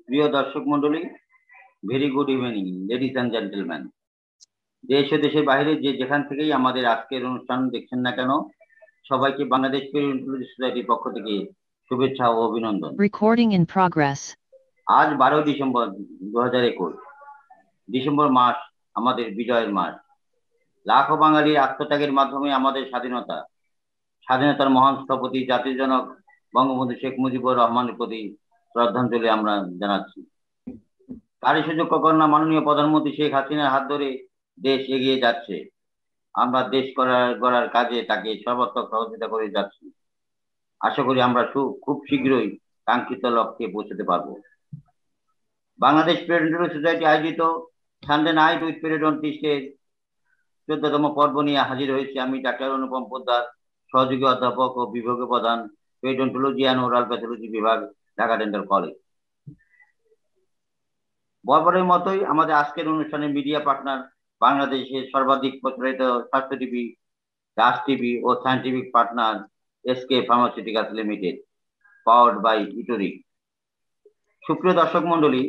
প্রিয় দর্শক মন্ডলী, very good evening ladies and gentleman. দেশ ও দেশের বাইরে যে যেখান থেকেই আমাদের আজকের অনুষ্ঠান দেখছেন না কেন, সবাইকে বাংলাদেশ পেলিওন্টোলজি সোসাইটির পক্ষ থেকে শুভেচ্ছা ও অভিনন্দন। Recording in progress. আজ 12 ডিসেম্বর 2021। ডিসেম্বর মাস আমাদের বিজয়ের মাস। লাখো বাঙালির আত্মত্যাগের মাধ্যমে আমাদের স্বাধীনতার মহান স্থপতি জাতির জনক বঙ্গবন্ধু শেখ মুজিবুর রহমানের প্রতি শ্রদ্ধাঞ্জলি আমরা জানাচ্ছি। তারই সুযোগ্য কন্যা মাননীয় প্রধানমন্ত্রী শেখ হাসিনার হাত ধরে দেশ এগিয়ে যাচ্ছে। আমরা দেশ গড়ার কাজে তাকে সর্বাত্মক সহযোগিতা করে যাচ্ছি। আশা করি আমরা খুব শীঘ্রই কাঙ্ক্ষিত লক্ষ্যে পৌঁছতে পারবো। বাংলাদেশ পেরিওডন্টালজি সোসাইটি আয়োজিত সানডে নাইট উইথ পেরিওডন্টিস্টের 14তম পর্ব নিয়ে হাজির হয়েছি আমি, ডাক্তার অনুপম পোদ্দার, সহযোগী অধ্যাপক ও বিভাগীয় প্রধান, পেরিওডন্টোলজি অ্যান্ড ওরাল প্যাথোলজি বিভাগ, ঢাকা ডেন্টাল কলেজ। বরাবরের মতোই আমাদের আজকের অনুষ্ঠানে মিডিয়া পার্টনার বাংলাদেশের সর্বাধিক প্রচারিত স্বাস্থ্য টিভি, রাজ টিভি ও scientific partner SK pharmaceuticals limited, powered by ইটোরিক। সুপ্রিয় দর্শক মন্ডলী,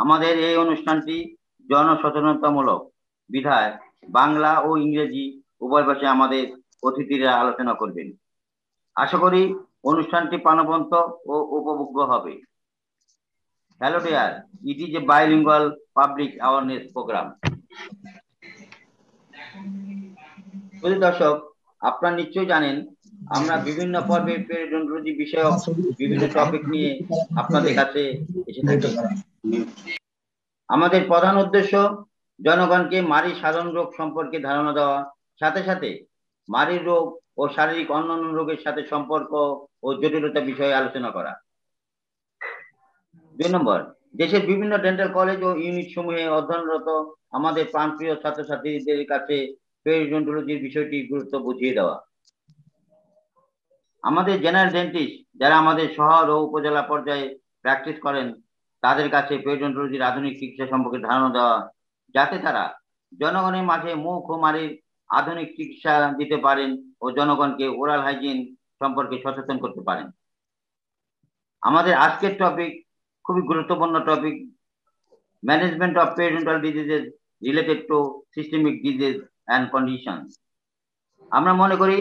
আমাদের এই অনুষ্ঠানটি জনসচেতনতামূলক বিধায় বাংলা ও ইংরেজি উভয় ভাষায় আমাদের অতিথিরা আলোচনা করবেন। আশা করি অনুষ্ঠানটি প্রাণবন্ত ও উপভোগ্য হবে। Hello dear, it is a bilingual public awareness program. দর্শক, আপনারা নিশ্চয়ই জানেন আমরা বিভিন্ন পর্বে পেরিওডন্টোলজি বিষয়ক বিভিন্ন টপিক নিয়ে আপনাদের কাছে এসে থাকি। আমাদের প্রধান উদ্দেশ্য জনগণকে মাড়ির সাধারণ রোগ সম্পর্কে ধারণা দেওয়া, সাথে সাথে মাড়ির রোগ ও শারীরিক অন্যান্য রোগের সাথে সম্পর্ক ও জটিলতা বিষয়ে আলোচনা করা। 2 নম্বর, দেশের বিভিন্ন ডেন্টাল কলেজ ও ইউনিট সমূহে অধ্যয়নরত আমাদের প্রাণপ্রিয় ছাত্রছাত্রীদের কাছে পেরিওডন্টোলজির বিষয়টি গুরুত্ব বুঝিয়ে দেওয়া। আমাদের জেনারেল ডেন্টিস্ট যারা আমাদের শহর ও উপজেলা পর্যায়ে প্র্যাকটিস করেন তাদের কাছে পেরিওডন্টোলজির আধুনিক চিকিৎসা সম্পর্কে ধারণা দেওয়া, যাতে তারা জনগণের মাঝে মুখ ও মাড়ির আধুনিক চিকিৎসা দিতে পারেন ও জনগণকে ওরাল হাইজিন সম্পর্কে সচেতন করতে পারেন। আমাদের আজকের টপিক খুবই গুরুত্বপূর্ণ topic, management of periodontal diseases related to systemic disease and condition. আমরা মনে করি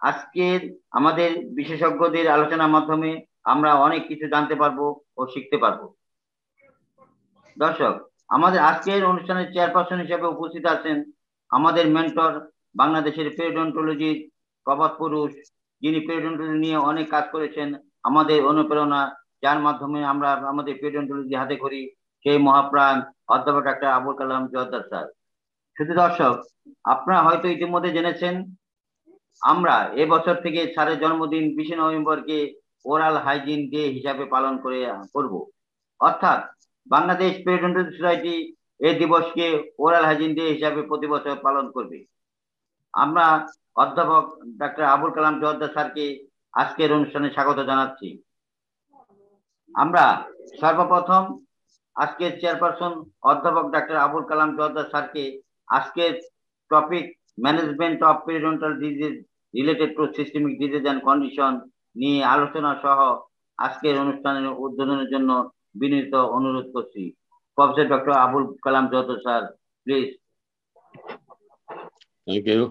আজকের আমাদের বিশেষজ্ঞদের আলোচনার মাধ্যমে আমরা অনেক কিছু জানতে পারবো ও শিখতে পারবো। দর্শক, আমাদের আজকের অনুষ্ঠানের চেয়ারপারসন হিসেবে উপস্থিত আছেন আমাদের মেন্টর, বাংলাদেশের পেরিওডন্টোলজির প্রবাদ পুরুষ, যিনি পেরিওডন্টোলজি নিয়ে অনেক কাজ করেছেন, আমাদের অনুপ্রেরণা, যার মাধ্যমে আমরা আমাদের পেরিওডন্টোলজি হাতে করি, সেই মহাপ্রাণ অধ্যাপক ডাক্তার আবুল কালাম জোয়াদ্দার স্যার। শুধু দর্শক, আপনারা হয়তো ইতিমধ্যে জেনেছেন আমরা এবছর থেকে স্যারের জন্মদিন 20 নভেম্বরকে ওরাল হাইজিন ডে হিসাবে পালন করব। অর্থাৎ বাংলাদেশ পেরিওডন্টোলজি সোসাইটি এই দিবসকে ওরাল হাইজিন ডে হিসাবে প্রতি বছর পালন করবে। আমরা অধ্যাপক ডাক্তার আবুল কালাম জোয়াদ্দার স্যারকে আজকের অনুষ্ঠানে স্বাগত জানাচ্ছি। আমরা সর্বপ্রথম আজকের চেয়ারপারসন অধ্যাপক ডাক্তার আবুল কালাম জোয়াদ্দার স্যারকে আজকের topic management of periodontal disease related to systemic disease and condition নিয়ে আলোচনা সহ আজকের অনুষ্ঠানের উদ্বোধনের জন্য বিনীত অনুরোধ করছি। Professor doctor Abul Kalam Joardar sir, please. Thank you.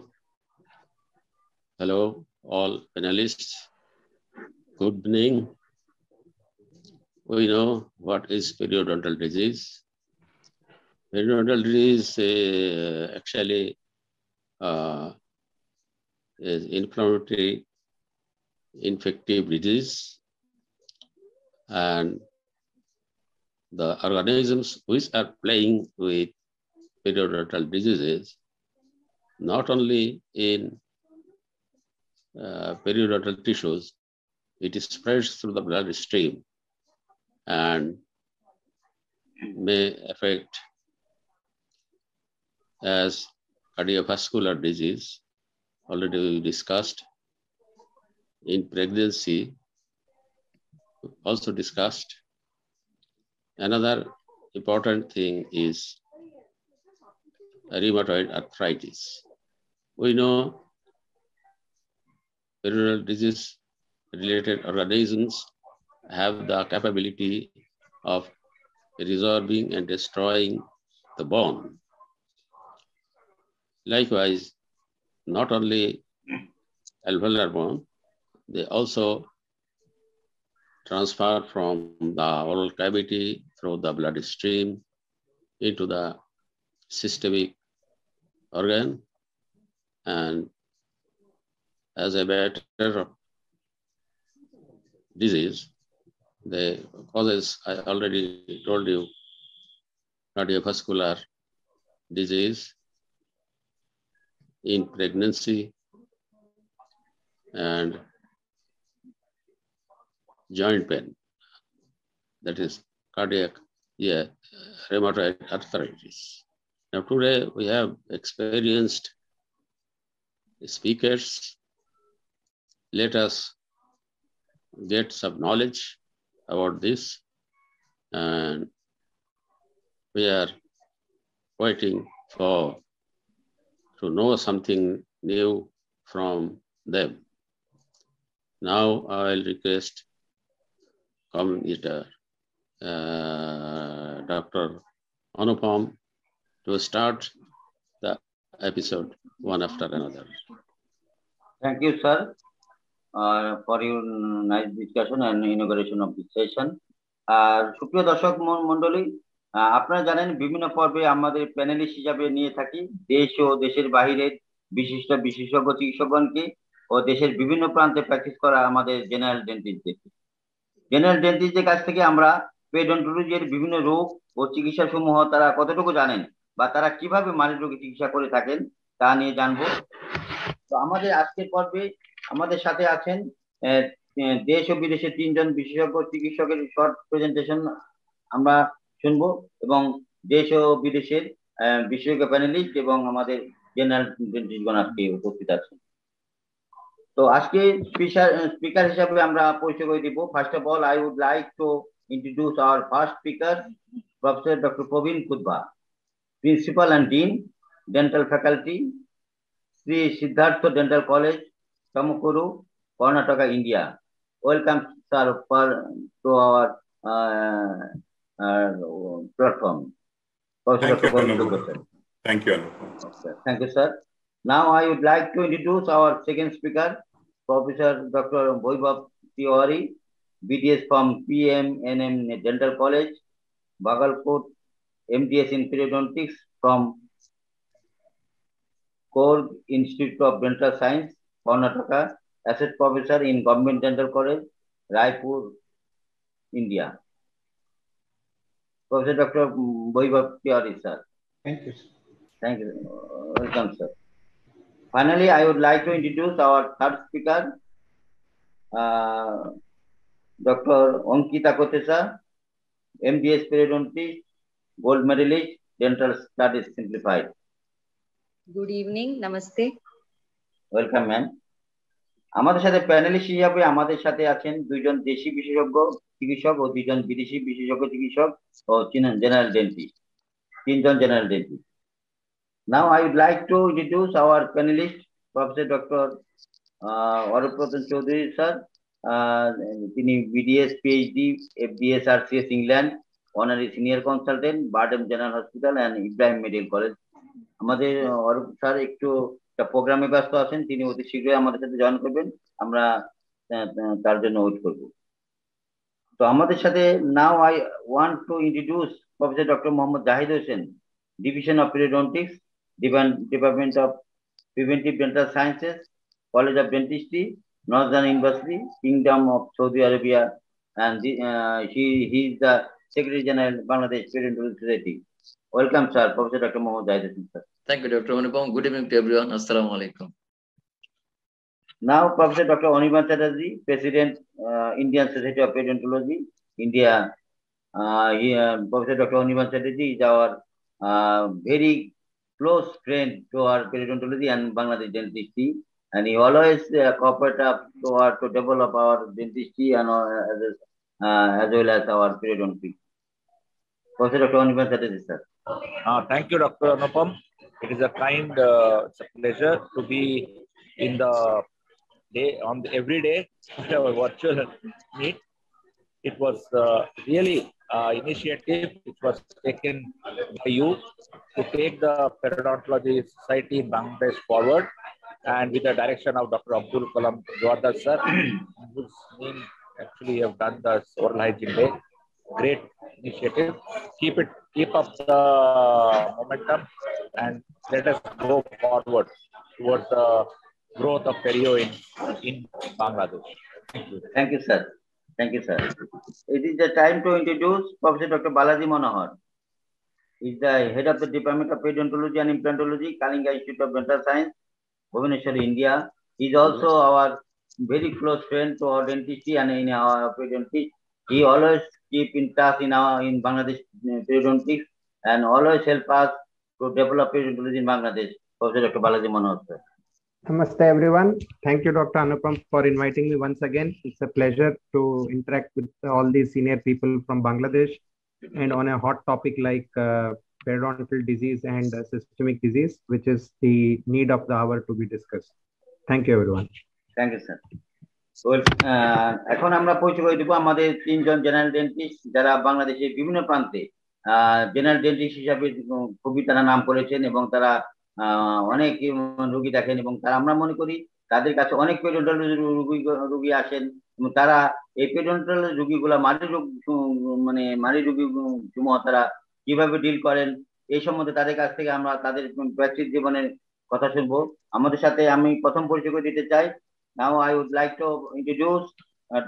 Hello, all panelists. Good evening. We know what is periodontal disease. Periodontal disease actually is inflammatory infective disease, and the organisms which are playing with periodontal diseases not only in periodontal tissues, it spreads through the bloodstream and may affect as cardiovascular disease, already we discussed, in pregnancy, also discussed. Another important thing is rheumatoid arthritis. We know periodontal disease related organisms have the capability of resorbing and destroying the bone. Likewise, not only alveolar bone, they also transfer from the oral cavity through the bloodstream into the systemic organ, and as a matter of disease, the causes I already told you: cardiovascular disease in pregnancy and joint pain, that is cardiac, rheumatoid arthritis. Now today we have experienced speakers. Let us get some knowledge about this, and we are waiting to know something new from them. Now I will request commentator Dr. Anupam to start the episode one after another. Thank you, sir, for your nice discussion and inauguration of this session. সুপ্রিয় দর্শক মণ্ডলী, আপনারা জানেন বিভিন্ন পর্বে আমাদের panelist হিসাবে নিয়ে থাকি দেশ ও দেশের বাহিরের বিশিষ্ট বিশেষজ্ঞ চিকিৎসকগণকে ও দেশের বিভিন্ন প্রান্তে প্র্যাকটিস করা আমাদের জেনারেল ডেন্টিস্টদের কাছ থেকে আমরা পেরিওডন্টোলজির বিভিন্ন রোগ ও চিকিৎসা সমূহ তারা কতটুকু জানেন বা তারা কিভাবে মানের রোগী চিকিৎসা করে থাকেন তা নিয়ে জানবো। তো আমাদের আজকের পর্বে আমাদের সাথে আছেন দেশ ও বিদেশের 3 জন বিশেষজ্ঞ চিকিৎসকের শর্ট প্রেজেন্টেশন আমরা শুনবো, এবং দেশ ও বিদেশের বিশেষজ্ঞ প্যানেলিস্ট এবং আমাদের জেনারেল ডেন্টিস্টগণ আজকে উপস্থিত আছেন। তো আজকে স্পিকার হিসাবে আমরা পরিচয় করে দিব। First of all, I would like to introduce our first speaker, Professor Dr. Praveen Kudba, Principal and Dean, Dental Faculty, Sri Siddhartha Dental College, Tumakuru, Karnataka, India. Welcome, sir, to our platform. Thank you, Anupam. Thank you, Anupam. Okay. Thank you, sir. Now I would like to introduce our second speaker, Professor Dr. Vaibhav Tiwari, BDS from PMNM Dental College, Bagalkot, MDS in Periodontics from Korg Institute of Dental Science, Karnataka, Associate Professor in Government Dental College, Raipur, India. Professor Dr. Vaibhav Tiwari, sir. Thank you, sir. Thank you. Welcome, sir. Finally, I would like to introduce our third speaker, Dr. Ankita Kotesa, MDS Periodontist, Gold Medalist, Dental Studies Simplified. Good evening, Namaste. Welcome, ma'am. আমাদের সাথে panelist হিসাবে আমাদের সাথে আছেন 2 জন দেশি বিশেষজ্ঞ চিকিৎসক ও 2 জন বিদেশি বিশেষজ্ঞ চিকিৎসক ও জেনারেল ডেন্টিস্ট, 3 জন general dentist. Now I would like to introduce our panelist, Professor Dr. Arupratan Chaudhary, sir. তিনি BDS PhD, FDS RCS England, Honorary Senior Consultant, Bardem General Hospital and Ibrahim Medical College. আমাদের Arup sir একটু প্রোগ্রামে ব্যস্ত আছেন, তিনি অতি শীঘ্রই আমাদের সাথে জয়েন করবেন, আমরা তার জন্য ওয়েট করব। তো আমাদের সাথে now I want to introduce Professor Dr. Mohammad Zahid Hossain, Division of Periodontics, Department of Preventive Dental Sciences, College of Dentistry, Northern University, Kingdom of Saudi Arabia, and he is the Secretary General Bangladesh Periodontology Society. Welcome, sir, Professor Dr. Mohammad Zahid Hossain, sir. Thank you, Dr. Anupam. Good evening to everyone. Assalamu alaikum. Now, Professor Dr. Anirban Chatterjee, President, Indian Society of Periodontology, India. Professor Dr. Anirban Chatterjee is our very close friend to our periodontology and Bangladesh dentistry, and he always cooperate up to develop our dentistry and as well as our periodontry. Professor Dr. Anirban Chatterjee, sir. Thank you, Dr. Anupam. It is a kind, it's a pleasure to be in the day every day our virtual meet. It was really initiative which was taken by you to take the Periodontology Society in Bangladesh forward, and with the direction of Dr. Abdul Kalam Jordar sir, whose name actually have done the Oral Hygiene Day. Great initiative. Keep up the momentum, and let us go forward towards the growth of perio in Bangladesh. Thank you. Thank you, sir. Thank you, sir. It is the time to introduce Professor Dr. Balaji Manohar. He is the head of the Department of Periodontology and Implantology, Kalinga Institute of Dental Science, Bhubaneswar, India. He is also our very close friend to our dentistry and in our periodontist. He always keep in touch in Bangladesh periodontics and always help us to develop periodontology in Bangladesh. Professor Dr. Balaji Manohar, sir. Namaste everyone. Thank you, Dr. Anupam, for inviting me once again. It's a pleasure to interact with all these senior people from Bangladesh and on a hot topic like periodontal disease and systemic disease, which is the need of the hour to be discussed. Thank you, everyone. Thank you, sir. এখন আমরা পরিচয় করে দেবো আমাদের তিনজন general dentist যারা বাংলাদেশের বিভিন্ন প্রান্তে জেনারেল ডেন্টিস্ট হিসাবে খুবই তারা নাম করেছেন এবং তারা অনেক রোগী দেখেন এবং তারা আমরা মনে করি তাদের কাছে অনেক পেরিওডন্টালজি রোগী আসেন এবং তারা এই পেরিওডন্টালজি রোগীগুলা মারি রোগী সমূহ তারা কিভাবে ডিল করেন এই সম্বন্ধে তাদের কাছ থেকে আমরা তাদের প্র্যাকটিস জীবনের কথা শুনবো। আমাদের সাথে আমি প্রথম পরিচয় করে দিতে চাই। Now I would like to introduce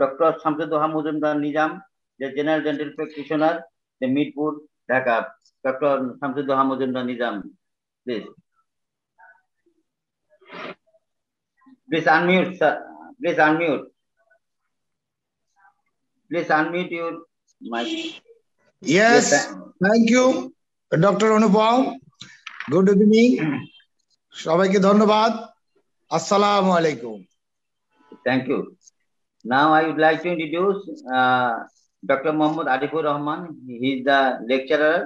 Dr. Shamsuddoha Majumdar Nizam, the General Dental Practitioner, the Meerpur, Dhaka. Dr. Shamsuddoha Majumdar Nizam, please. Please unmute, sir. Please unmute. Please unmute your mic. Yes, thank you, Dr. Anupam. Good evening. সবাইকে ধন্যবাদ। Assalamu alaikum. Thank you. Now I would like to introduce Dr. Mohammad Arifur Rahman. He is the lecturer,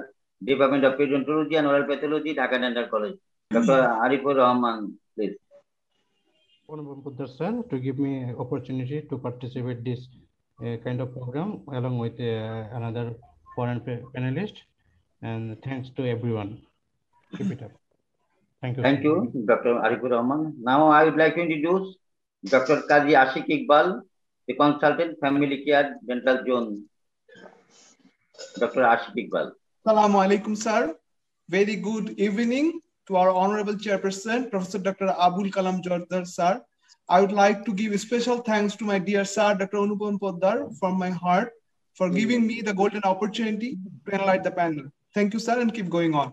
Department of Periodontology and Oral Pathology, Dhaka Dental College. Dr. Arifur Rahman, please. Honorable Poddar sir, to give me opportunity to participate this kind of program along with another foreign panelist, and thanks to everyone. Keep it up. Thank you. Thank you, Dr. Arifur Rahman. Now I would like to introduce Dr. Qazi Ashik Iqbal, the consultant, Family Care Dental Zone. Dr. Ashik Iqbal. Assalamu alaikum, sir. Very good evening to our honorable chairperson, Professor Dr. Abdul Kalam Jordar, sir. I would like to give special thanks to my dear sir, Dr. Anupam Poddar, from my heart for giving me the golden opportunity to enlighten the panel. Thank you, sir, and keep going on.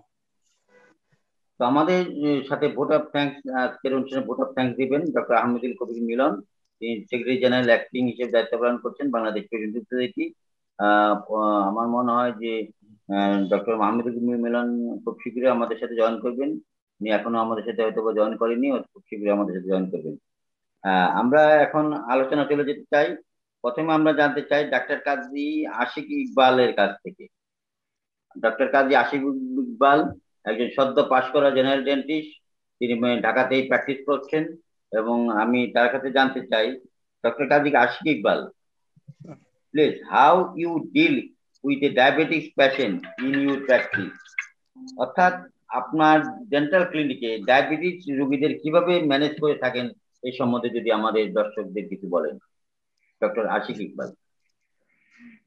তো আমাদের সাথে vote of thanks আজকের অনুষ্ঠানে vote of thanks দিবেন doctor Ahmedul কবির মিলন, তিনি secretary general acting হিসেবে দায়িত্ব পালন করছেন বাংলাদেশ পেরিওডন্টাল সোসাইটি। আমার মনে হয় যে ডক্টর আহমেদুল মিলন খুব শীঘ্রই আমাদের সাথে জয়েন করবেন। উনি এখনো আমাদের সাথে হয়তো জয়েন করেনি, খুব শীঘ্রই আমাদের সাথে জয়েন করবেন। আমরা এখন আলোচনা চলে যেতে চাই। প্রথমে আমরা জানতে চাই ডাক্তার কাজী আশিক ইকবালের কাছ থেকে। ডক্টর কাজী আশিক ইকবাল একজন সদ্য পাশ করা জেনারেল ডেন্টিস্ট, তিনি ঢাকাতেই প্র্যাকটিস করছেন এবং আমি তার কাছে জানতে চাই doctor Kazi Ashiq Iqbal, please how you deal with a diabetes patient in your practice, অর্থাৎ আপনার ডেন্টাল ক্লিনিকে ডায়াবেটিস রোগীদের কিভাবে ম্যানেজ করে থাকেন এই সম্বন্ধে যদি আমাদের দর্শকদের কিছু বলেন। Doctor Ashiq Iqbal.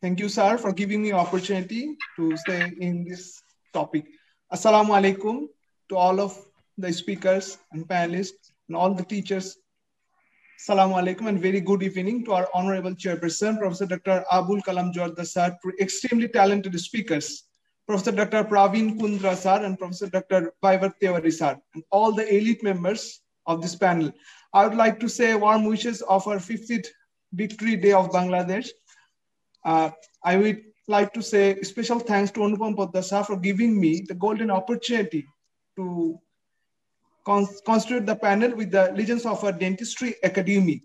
Thank you, sir, for giving me opportunity to say in this topic. Assalamu alaikum to all of the speakers and panelists and all the teachers. Assalamu alaikum and very good evening to our honorable chairperson, Professor Dr. Abdul Kalam Jordar sir, extremely talented speakers, Professor Dr. Praveen Kundra sir and Professor Dr. Vaivar Tewari sir, and all the elite members of this panel. I would like to say warm wishes of our 50th Victory Day of Bangladesh. I would like to say special thanks to Anupam Poddar sir for giving me the golden opportunity to constitute the panel with the Legends of our Dentistry Academy.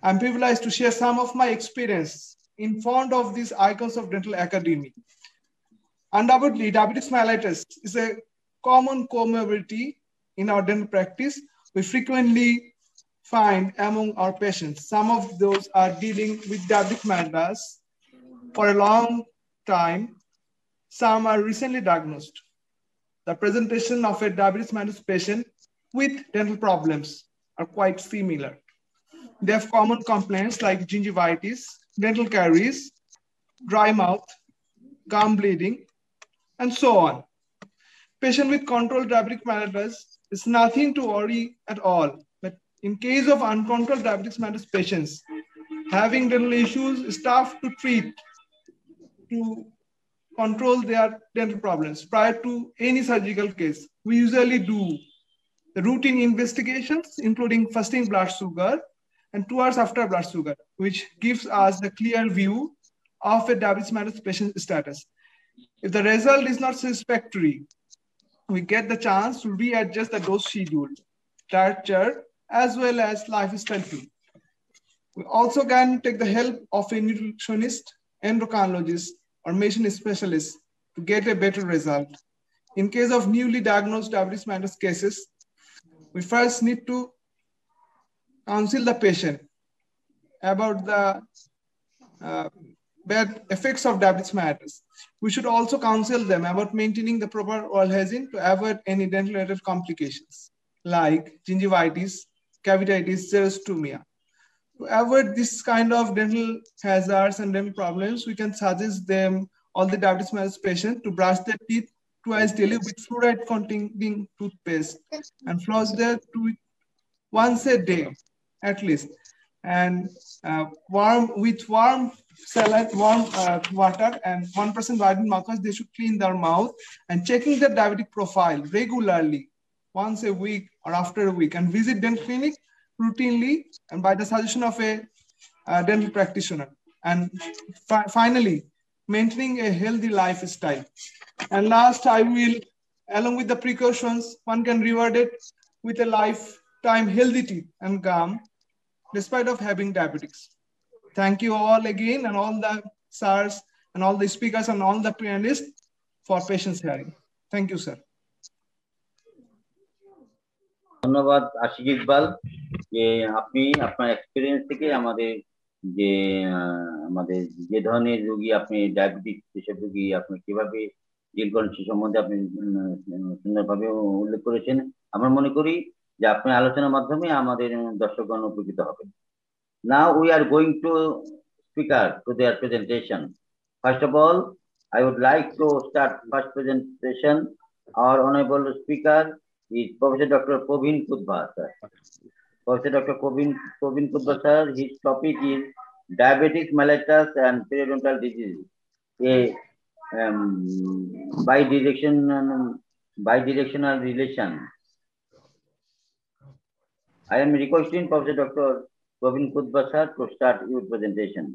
I'm privileged to share some of my experience in front of these icons of Dental Academy. Undoubtedly, diabetes mellitus is a common comorbidity in our dental practice. We frequently find among our patients, some of those are dealing with diabetic mellitus for a long time, some are recently diagnosed. The presentation of a diabetes mellitus patient with dental problems are quite similar. They have common complaints like gingivitis, dental caries, dry mouth, gum bleeding, and so on. Patient with controlled diabetic mellitus is nothing to worry at all. But in case of uncontrolled diabetic mellitus patients, having dental issues is tough to treat to control their dental problems prior to any surgical case. We usually do the routine investigations, including fasting blood sugar and 2 hours after blood sugar, which gives us the clear view of a diabetes mellitus patient status. If the result is not satisfactory, we get the chance to readjust the dose schedule, diet chart, as well as lifestyle too. We also can take the help of a nutritionist, endocrinologist, or medicine specialist to get a better result. In case of newly diagnosed diabetes mellitus cases, we first need to counsel the patient about the bad effects of diabetes mellitus. We should also counsel them about maintaining the proper oral hygiene to avoid any dental-related complications like gingivitis, cavities, xerostomia. To avoid this kind of dental hazards and dental problems, we can suggest them, all the diabetes mellitus patients, to brush their teeth twice daily with fluoride-containing toothpaste and floss their teeth once a day at least. And warm saline, warm water and 1% vitamin markers, they should clean their mouth and checking their diabetic profile regularly, once a week or after a week, and visit dental clinic routinely and by the suggestion of a dental practitioner. And finally, maintaining a healthy lifestyle. And last, I will, along with the precautions, one can reward it with a lifetime healthy teeth and gum, despite of having diabetics. Thank you all again, and all the SARs and all the speakers and all the panelists for patience hearing. Thank you, sir. ধন্যবাদ আশিক ইকবাল, যে আপনি আপনার experience থেকে আমাদের যে ধরনের রোগী, আপনি ডায়াবেটিস যেসব রোগী আপনি কিভাবে ডিল করেন সে সম্বন্ধে আপনি সুন্দরভাবে উল্লেখ করেছেন। আমরা মনে করি যে আপনার আলোচনার মাধ্যমে আমাদের দর্শকগণ উপকৃত হবেন। Now we are going to speaker to their presentation. First of all, I would like to start first presentation. Our honorable speaker is Professor Dr. Probin Kudva, sir. Professor Dr. Probin Kudva, sir. His topic is diabetic mellitus and periodontal disease, a bidirectional relation. I am requesting Professor Dr. Probin Kudva, sir, to start your presentation.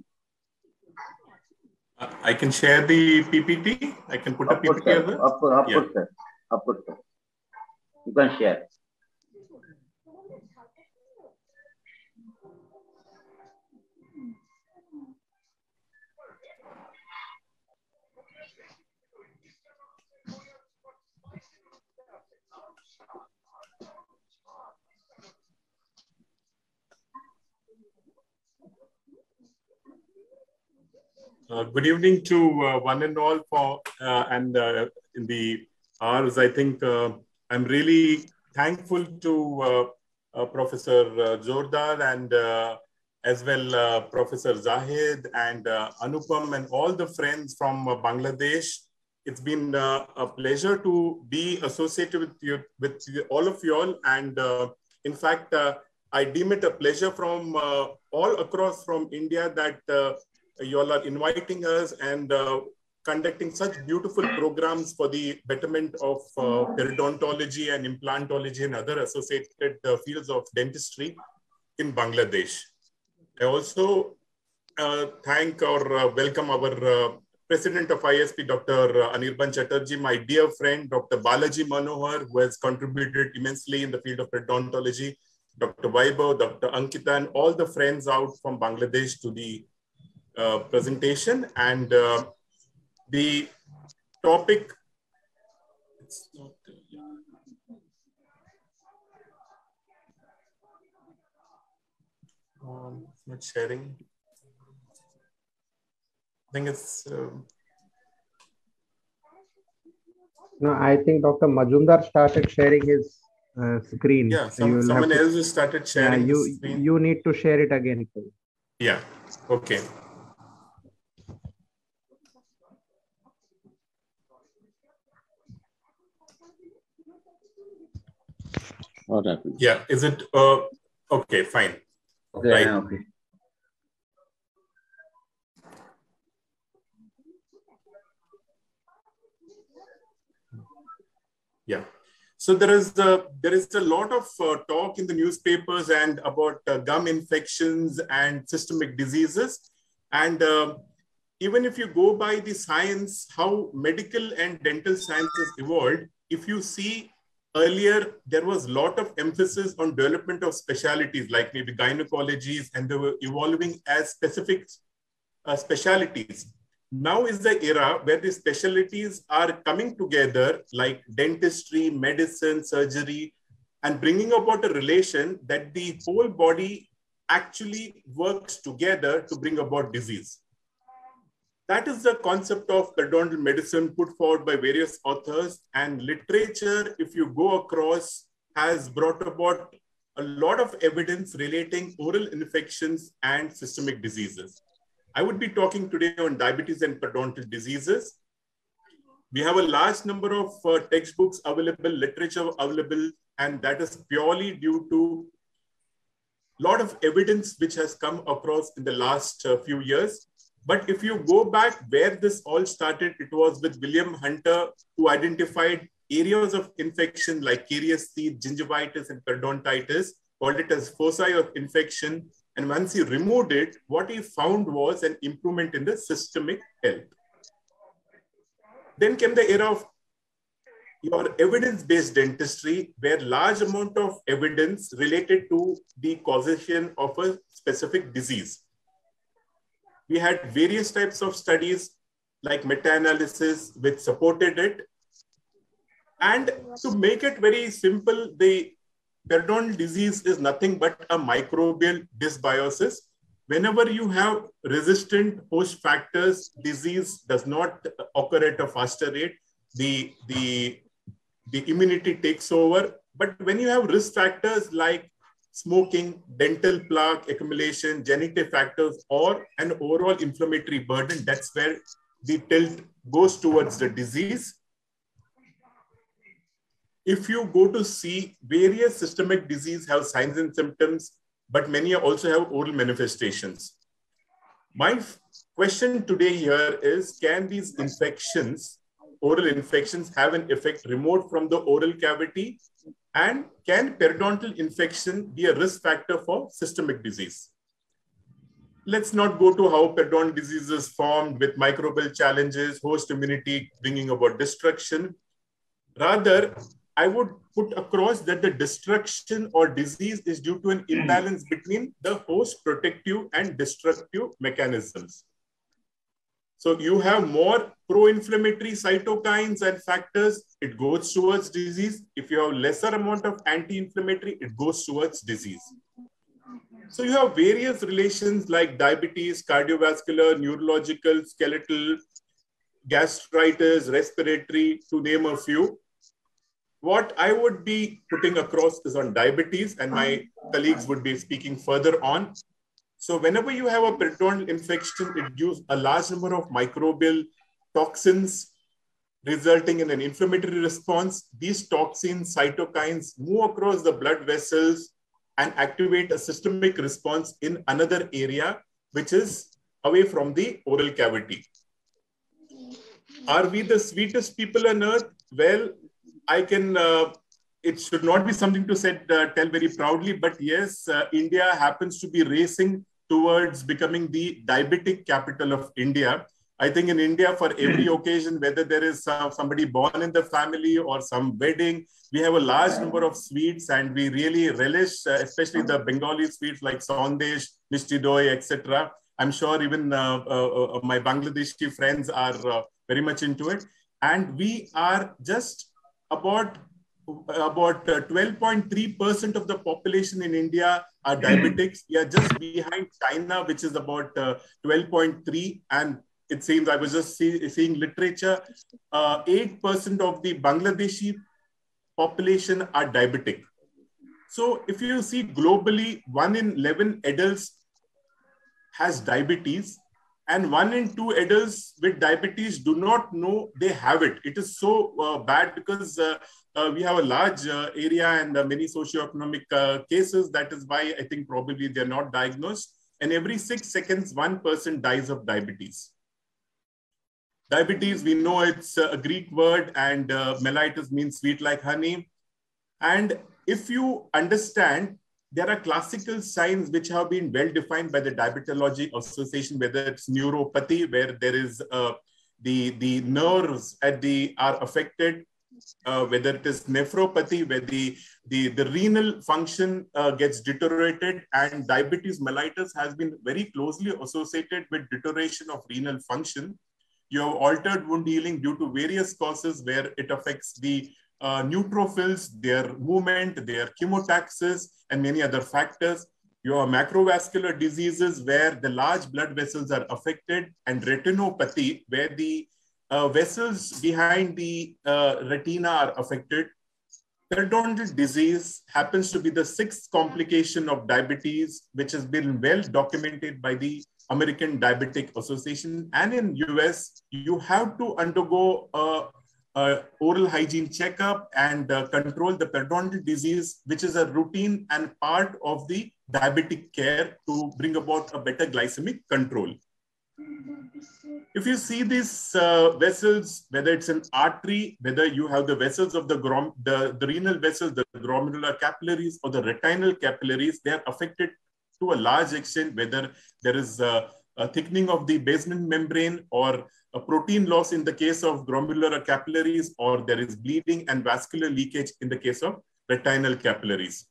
I can share the PPT. I can put a PPT as well. Upward, sir. Upward, sir. You can share. Good evening to one and all. In the hours, I think I'm really thankful to Professor Jordar and as well Professor Zahid and Anupam and all the friends from Bangladesh. It's been a pleasure to be associated with all of you all, and in fact, I deem it a pleasure from all across from India that you all are inviting us and conducting such beautiful programs for the betterment of periodontology and implantology and other associated fields of dentistry in Bangladesh. I also thank or welcome our President of ISP, Dr. Anirban Chatterjee, my dear friend, Dr. Balaji Manohar, who has contributed immensely in the field of periodontology, Dr. Vaibhav, Dr. Ankita, and all the friends out from Bangladesh to the presentation. And the topic, it's not sharing. I think it's No, I think Dr. Majumdar started sharing his screen. Yeah, So someone else has started sharing the screen. You need to share it again, please. Yeah, okay. What happened? Yeah, is it okay? Fine. Okay, right. Okay. Yeah. So there is a lot of talk in the newspapers and about gum infections and systemic diseases, and even if you go by the science, how medical and dental sciences evolved, if you see earlier, there was a lot of emphasis on development of specialties like maybe gynecologies, and they were evolving as specific specialties. Now is the era where the specialties are coming together like dentistry, medicine, surgery, and bringing about a relation that the whole body actually works together to bring about disease. That is the concept of periodontal medicine put forward by various authors, and literature, if you go across, has brought about a lot of evidence relating oral infections and systemic diseases. I would be talking today on diabetes and periodontal diseases. We have a large number of textbooks available, literature available, and that is purely due to a lot of evidence which has come across in the last few years. But if you go back where this all started, it was with William Hunter, who identified areas of infection like caries teeth, gingivitis, and periodontitis, called it as foci of infection. And once he removed it, what he found was an improvement in the systemic health. Then came the era of your evidence-based dentistry, where large amount of evidence related to the causation of a specific disease. We had various types of studies like meta-analysis which supported it. And to make it very simple, the periodontal disease is nothing but a microbial dysbiosis. Whenever you have resistant host factors, disease does not occur at a faster rate. The immunity takes over. But when you have risk factors like smoking, dental plaque accumulation, genetic factors, or an overall inflammatory burden, that's where the tilt goes towards the disease. If you go to see, various systemic disease have signs and symptoms, but many also have oral manifestations. My question today here is, can these infections, oral infections, have an effect remote from the oral cavity? And can periodontal infection be a risk factor for systemic disease? Let's not go to how periodontal disease is formed with microbial challenges, host immunity bringing about destruction. Rather, I would put across that the destruction or disease is due to an imbalance between the host protective and destructive mechanisms. So you have more pro-inflammatory cytokines and factors, it goes towards disease. If you have lesser amount of anti-inflammatory, it goes towards disease. So you have various relations like diabetes, cardiovascular, neurological, skeletal, gastritis, respiratory, to name a few. What I would be putting across is on diabetes, and my colleagues would be speaking further on. So whenever you have a periodontal infection, it gives a large number of microbial toxins resulting in an inflammatory response. These toxins, cytokines, move across the blood vessels and activate a systemic response in another area, which is away from the oral cavity. Are we the sweetest people on earth? Well, I can, it should not be something to tell very proudly, but yes, India happens to be racing towards becoming the diabetic capital of India. I think in India, for every occasion, whether there is somebody born in the family or some wedding, we have a large number of sweets, and we really relish, especially the Bengali sweets like Sandesh, Mishti Doi, etc. I'm sure even my Bangladeshi friends are very much into it. And we are just about 12.3% of the population in India are diabetics. We are just behind China, which is about 12.3, and it seems, I was just seeing literature, 8% of the Bangladeshi population are diabetic. So if you see globally, 1 in 11 adults has diabetes, and 1 in 2 adults with diabetes do not know they have it. It is so bad because we have a large area and many socioeconomic cases. That is why I think probably they're not diagnosed. And every 6 seconds, 1 person dies of diabetes. Diabetes, we know it's a Greek word, and mellitus means sweet like honey. And if you understand, there are classical signs which have been well defined by the Diabetology Association, whether it's neuropathy, where there is the nerves are affected, whether it is nephropathy, where the renal function gets deteriorated, and diabetes mellitus has been very closely associated with deterioration of renal function. You have altered wound healing due to various causes where it affects the neutrophils, their movement, their chemotaxis, and many other factors. You have macrovascular diseases where the large blood vessels are affected, and retinopathy, where the vessels behind the retina are affected. Periodontal disease happens to be the 6th complication of diabetes, which has been well documented by the American Diabetic Association. And in US, you have to undergo oral hygiene checkup and control the periodontal disease, which is a routine and part of the diabetic care to bring about a better glycemic control. If you see these vessels, whether it's an artery, whether you have the vessels of the renal vessels, the glomerular capillaries, or the retinal capillaries, they are affected to a large extent, whether there is a thickening of the basement membrane or a protein loss in the case of glomerular capillaries, or there is bleeding and vascular leakage in the case of retinal capillaries.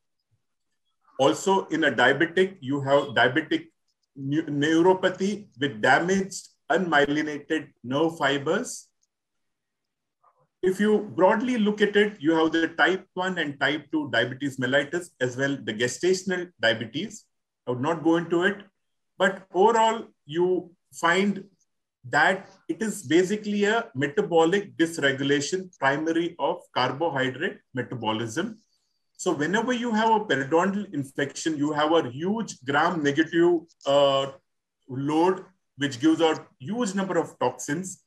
Also, in a diabetic, you have diabetic neuropathy with damaged, unmyelinated nerve fibers. If you broadly look at it, you have the type 1 and type 2 diabetes mellitus, as well the gestational diabetes. I would not go into it, but overall, you find that it is basically a metabolic dysregulation, primary of carbohydrate metabolism. So whenever you have a periodontal infection, you have a huge gram-negative load, which gives out huge number of toxins.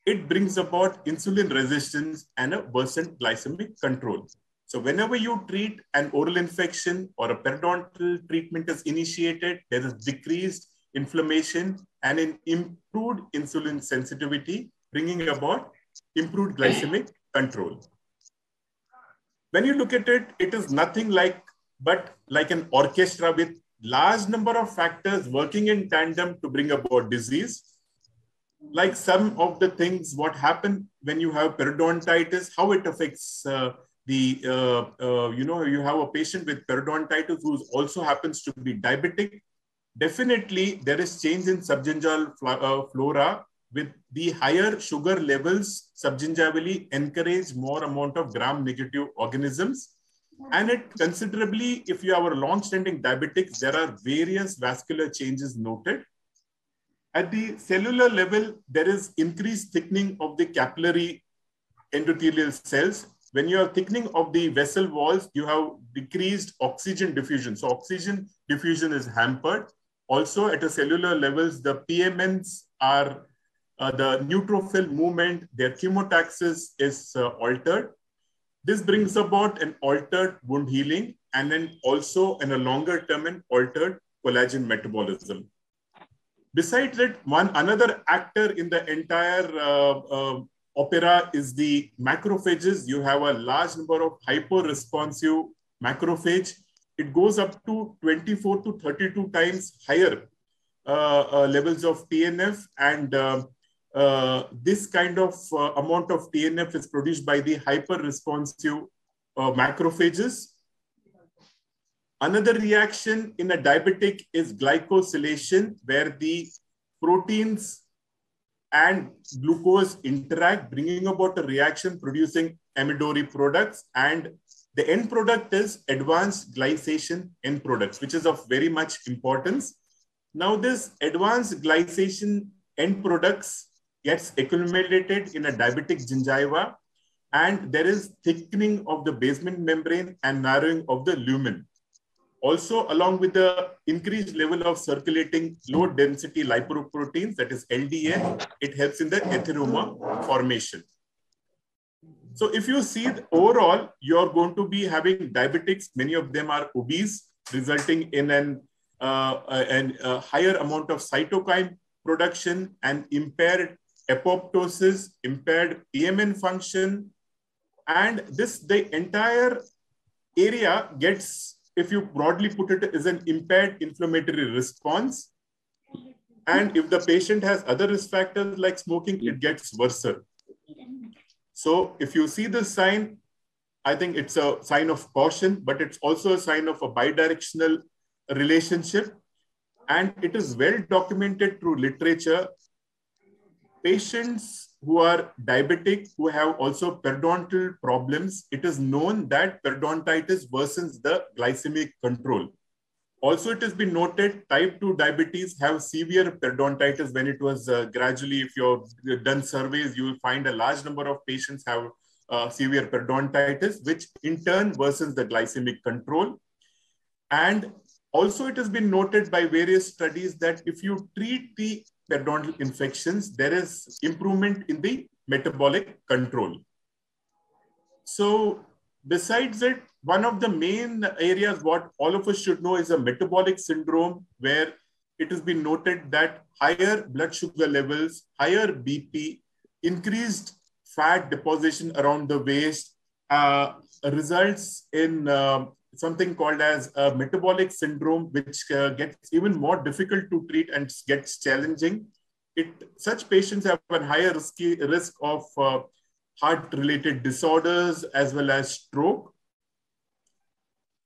It brings about insulin resistance and a worsened glycemic control. So whenever you treat an oral infection or a periodontal treatment is initiated, there is decreased inflammation and an improved insulin sensitivity, bringing about improved glycemic control. When you look at it, it is nothing but like an orchestra with large number of factors working in tandem to bring about disease. Like some of the things, what happen when you have periodontitis, how it affects you have a patient with periodontitis who also happens to be diabetic. Definitely, there is change in subgingival flora with the higher sugar levels subgingivally encourage more amount of gram-negative organisms. And it considerably, if you have a long-standing diabetics, there are various vascular changes noted. At the cellular level, there is increased thickening of the capillary endothelial cells. When you have thickening of the vessel walls, you have decreased oxygen diffusion. So oxygen diffusion is hampered. Also at a cellular levels, the PMNs are the neutrophil movement, their chemotaxis is altered. This brings about an altered wound healing and then also in a longer term an altered collagen metabolism. Besides that, another actor in the entire opera is the macrophages. You have a large number of hyper-responsive macrophage. It goes up to 24 to 32 times higher levels of TNF, and this kind of amount of TNF is produced by the hyper-responsive macrophages. Another reaction in a diabetic is glycosylation, where the proteins and glucose interact, bringing about a reaction producing amidori products, and the end product is advanced glycation end products, which is of very much importance. Now, this advanced glycation end products gets accumulated in a diabetic gingiva, and there is thickening of the basement membrane and narrowing of the lumen. Also, along with the increased level of circulating low density lipoproteins, that is LDL, it helps in the atheroma formation. So if you see overall, you're going to be having diabetics. Many of them are obese, resulting in a higher amount of cytokine production and impaired apoptosis, impaired EMN function. And the entire area gets, if you broadly put it, is an impaired inflammatory response. And if the patient has other risk factors like smoking, it gets worse. So if you see this sign, I think it's a sign of caution, but it's also a sign of a bidirectional relationship. And it is well documented through literature. Patients who are diabetic, who have also periodontal problems, it is known that periodontitis worsens the glycemic control. Also, it has been noted type 2 diabetes have severe periodontitis when it was gradually, if you've done surveys, you will find a large number of patients have severe periodontitis, which in turn worsens the glycemic control. And also, it has been noted by various studies that if you treat the periodontal infections, there is improvement in the metabolic control. So besides it, one of the main areas what all of us should know is a metabolic syndrome, where it has been noted that higher blood sugar levels, higher BP, increased fat deposition around the waist results in something called as a metabolic syndrome, which gets even more difficult to treat and gets challenging. Such patients have a higher risk of heart-related disorders as well as stroke.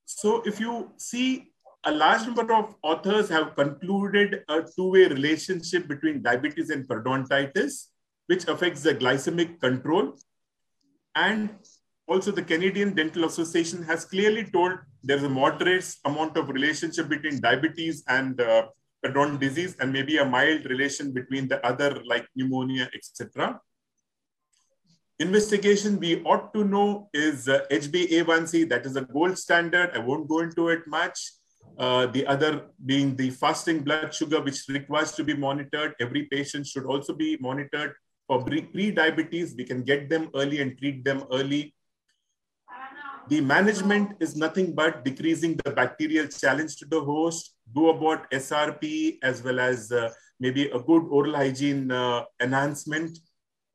So if you see, a large number of authors have concluded a two-way relationship between diabetes and periodontitis, which affects the glycemic control. And also the Canadian Dental Association has clearly told there's a moderate amount of relationship between diabetes and periodontal disease, and maybe a mild relation between the other like pneumonia, etc. Investigation we ought to know is HbA1c, that is a gold standard. I won't go into it much. The other being the fasting blood sugar, which requires to be monitored. Every patient should also be monitored for pre-diabetes. We can get them early and treat them early. The management is nothing but decreasing the bacterial challenge to the host, do about SRP, as well as maybe a good oral hygiene enhancement.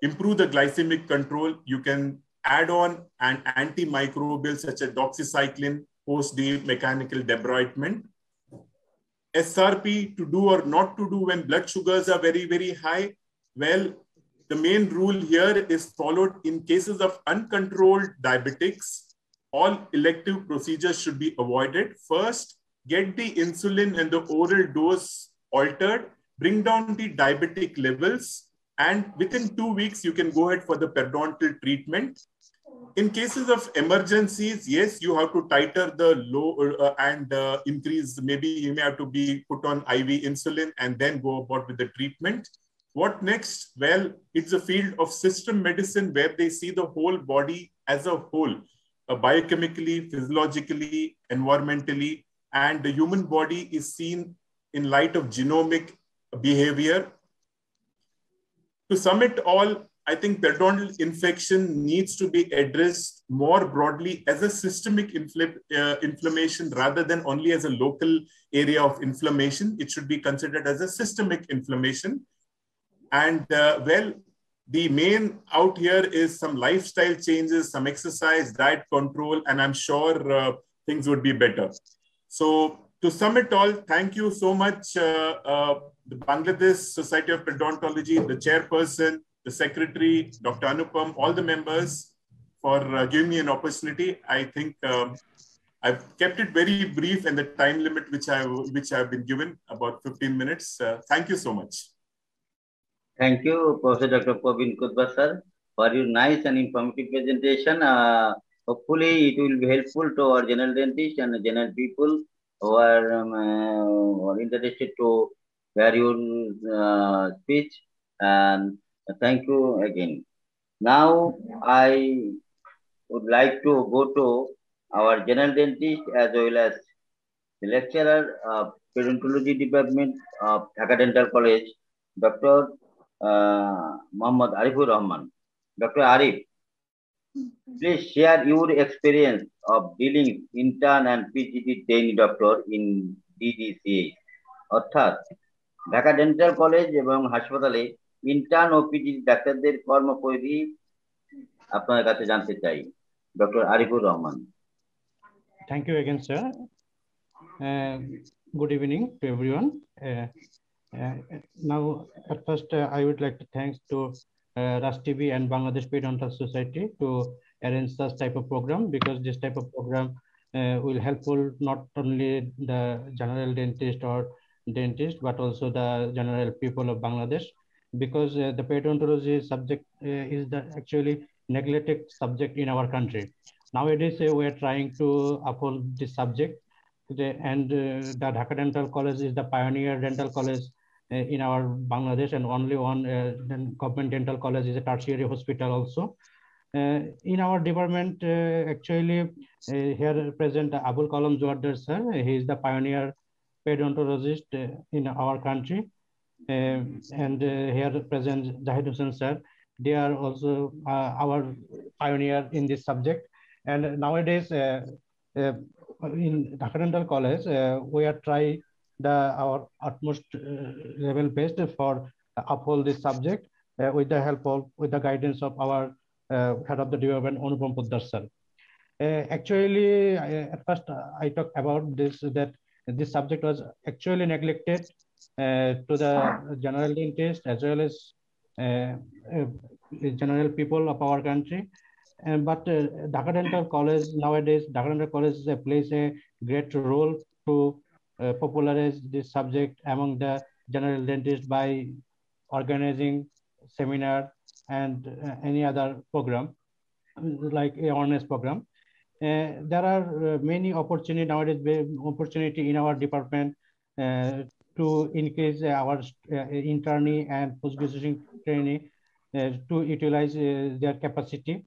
Improve the glycemic control. You can add on an antimicrobial such as doxycycline post the mechanical debridement. SRP to do or not to do when blood sugars are very, very high. Well, the main rule here is followed in cases of uncontrolled diabetics. All elective procedures should be avoided. First, get the insulin and the oral dose altered, bring down the diabetic levels, and within 2 weeks, you can go ahead for the periodontal treatment. In cases of emergencies, yes, you have to tighter the low and increase. Maybe you may have to be put on IV insulin and then go about with the treatment. What next? Well, it's a field of system medicine where they see the whole body as a whole, biochemically, physiologically, environmentally, and the human body is seen in light of genomic behavior. To sum it all, I think periodontal infection needs to be addressed more broadly as a systemic inflammation rather than only as a local area of inflammation. It should be considered as a systemic inflammation. And well, the main out here is some lifestyle changes, some exercise, diet control, and I'm sure things would be better. So to sum it all, thank you so much, the Bangladesh Society of Periodontology, the chairperson, the secretary, Dr. Anupam, all the members for giving me an opportunity. I think I've kept it very brief and the time limit which I've been given, about 15 minutes. Thank you so much. Thank you, Professor Dr. Praveen Kudba sir, for your nice and informative presentation. Hopefully, it will be helpful to our general dentists and general people who are interested to hear your speech, and thank you again. Now I would like to go to our general dentist as well as the lecturer of Pedontology Department of Dhaka Dental College, Dr. Muhammad Arifur Rahman. Dr. Arif, please share your experience of dealing intern and PGT trainee doctor in DDCH. অর্থাৎ Dhaka dental college এবং হাসপাতালে intern ও PGT ডাক্তারদের কর্মপরিধি আপনার কাছে জানতে চাই। Doctor Arifur Rahman. Thank you again, sir. Good evening to everyone. Now, at first, I would like to thanks to Raj TV and Bangladesh Periodontal Society to arrange such type of program, because this type of program will helpful not only the general dentist or dentist, but also the general people of Bangladesh, because the periodontology subject is the actually neglected subject in our country. Nowadays, we are trying to uphold this subject, and the Dhaka Dental College is the pioneer dental college in our Bangladesh, and only one government dental college is a tertiary hospital also. In our department, actually, here present Abul Kalam Joardar sir. He is the pioneer periodontologist in our country, and here present Zahid Hussain sir. They are also our pioneer in this subject. And nowadays, in Dhaka Dental College, we are trying our utmost level best for uphold this subject with the help of, with the guidance of our head of the department, Anupam Poddar sir. Actually, at first I talked about this, that this subject was actually neglected to the general dentist as well as general people of our country. But Dhaka Dental College nowadays, Dhaka Dental College plays a great role to popularize this subject among the general dentists by organizing seminar and any other program like awareness program. There are many opportunity nowadays, opportunity in our department to increase our internee and post-graduation trainee to utilize their capacity.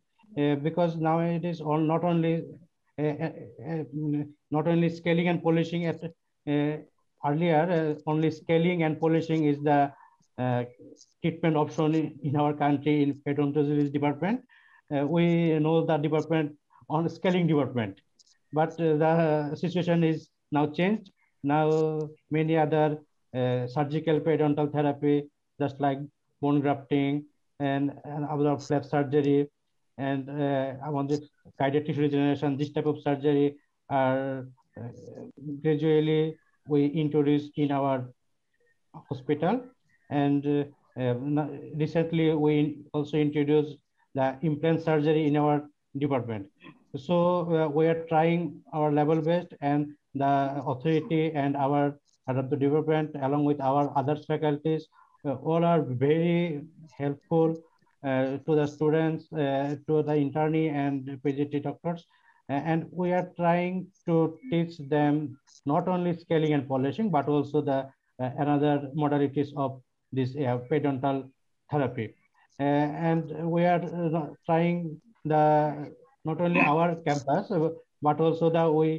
Because nowadays not only scaling and polishing at earlier only scaling and polishing is the treatment option in our country in periodontology department. We know the department on scaling department, but the situation is now changed. Now many other surgical periodontal therapy, just like bone grafting and other flap surgery and guided tissue regeneration, this type of surgery are gradually we introduce in our hospital. And recently we also introduced the implant surgery in our department. So we are trying our level best, and the authority and our head of the department along with our other faculties all are very helpful to the students, to the internee and PGT doctors, and we are trying to teach them not only scaling and polishing, but also the another modalities of this periodontal therapy. And we are trying the not only our campus, but also the we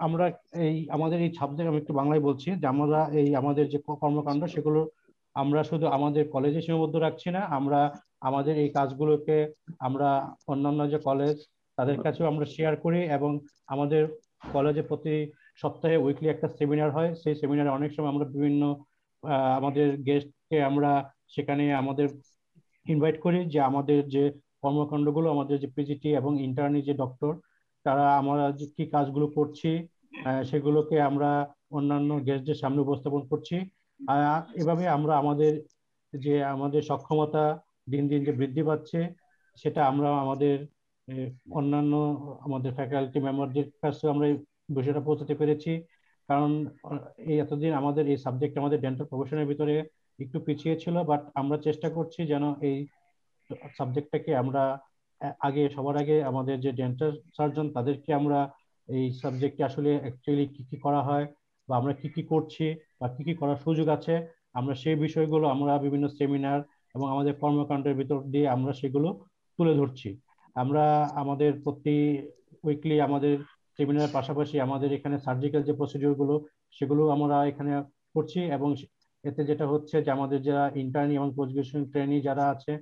আমরা এই আমাদের এই subject আমি একটু বাংলায় বলছি, যে আমরা এই আমাদের যে কর্মকাণ্ড সেগুলো আমরা শুধু আমাদের কলেজে সীমাবদ্ধ রাখছি না, আমরা আমাদের এই কাজগুলোকে আমরা অন্যান্য যে কলেজ তাদের কাছেও আমরা শেয়ার করি, এবং আমাদের কলেজে প্রতি সপ্তাহে উইকলি একটা সেমিনার হয়। সেই সেমিনারে অনেক সময় আমরা বিভিন্ন আমাদের গেস্টকে আমরা সেখানে আমাদের ইনভাইট করি, যে আমাদের যে কর্মকাণ্ডগুলো আমাদের যে পিজিটি এবং ইন্টার্নি যে ডক্টর তারা আমরা যে কি কাজগুলো করছি সেগুলোকে আমরা অন্যান্য গেস্টদের সামনে উপস্থাপন করছি। এভাবে আমরা আমাদের সক্ষমতা দিন দিন যে বৃদ্ধি পাচ্ছে সেটা আমরা আমাদের অন্যান্য আমাদের ফ্যাকাল্টি মেম্বারদের কাছে আমরা বিষয়টা পৌঁছাতে পেরেছি। কারণ এই এতদিন আমাদের এই সাবজেক্ট আমাদের ডেন্টাল প্রফেশনের ভিতরে একটু পিছিয়ে ছিল, বাট আমরা চেষ্টা করছি যেন এই সাবজেক্টটাকে আমরা সবার আগে আমাদের যে ডেন্টাল সার্জন তাদেরকে আমরা এই সাবজেক্টে আসলে অ্যাকচুয়ালি কি কি করা হয় বা আমরা কি কি করছি বা কি কি করার সুযোগ আছে, আমরা সেই বিষয়গুলো আমরা বিভিন্ন সেমিনার এবং আমাদের কর্মকাণ্ডের ভিতর দিয়ে আমরা সেগুলো তুলে ধরছি। আমরা আমাদের প্রতি উইকলি আমাদের সেমিনারের পাশাপাশি আমাদের এখানে সার্জিক্যাল যে প্রসিডিওর গুলো সেগুলো আমরা এখানে করছি, এবং এতে যেটা হচ্ছে যে আমাদের যারা ইন্টার্নি এবং পোস্ট গ্রাজুয়েশন ট্রেনি যারা আছে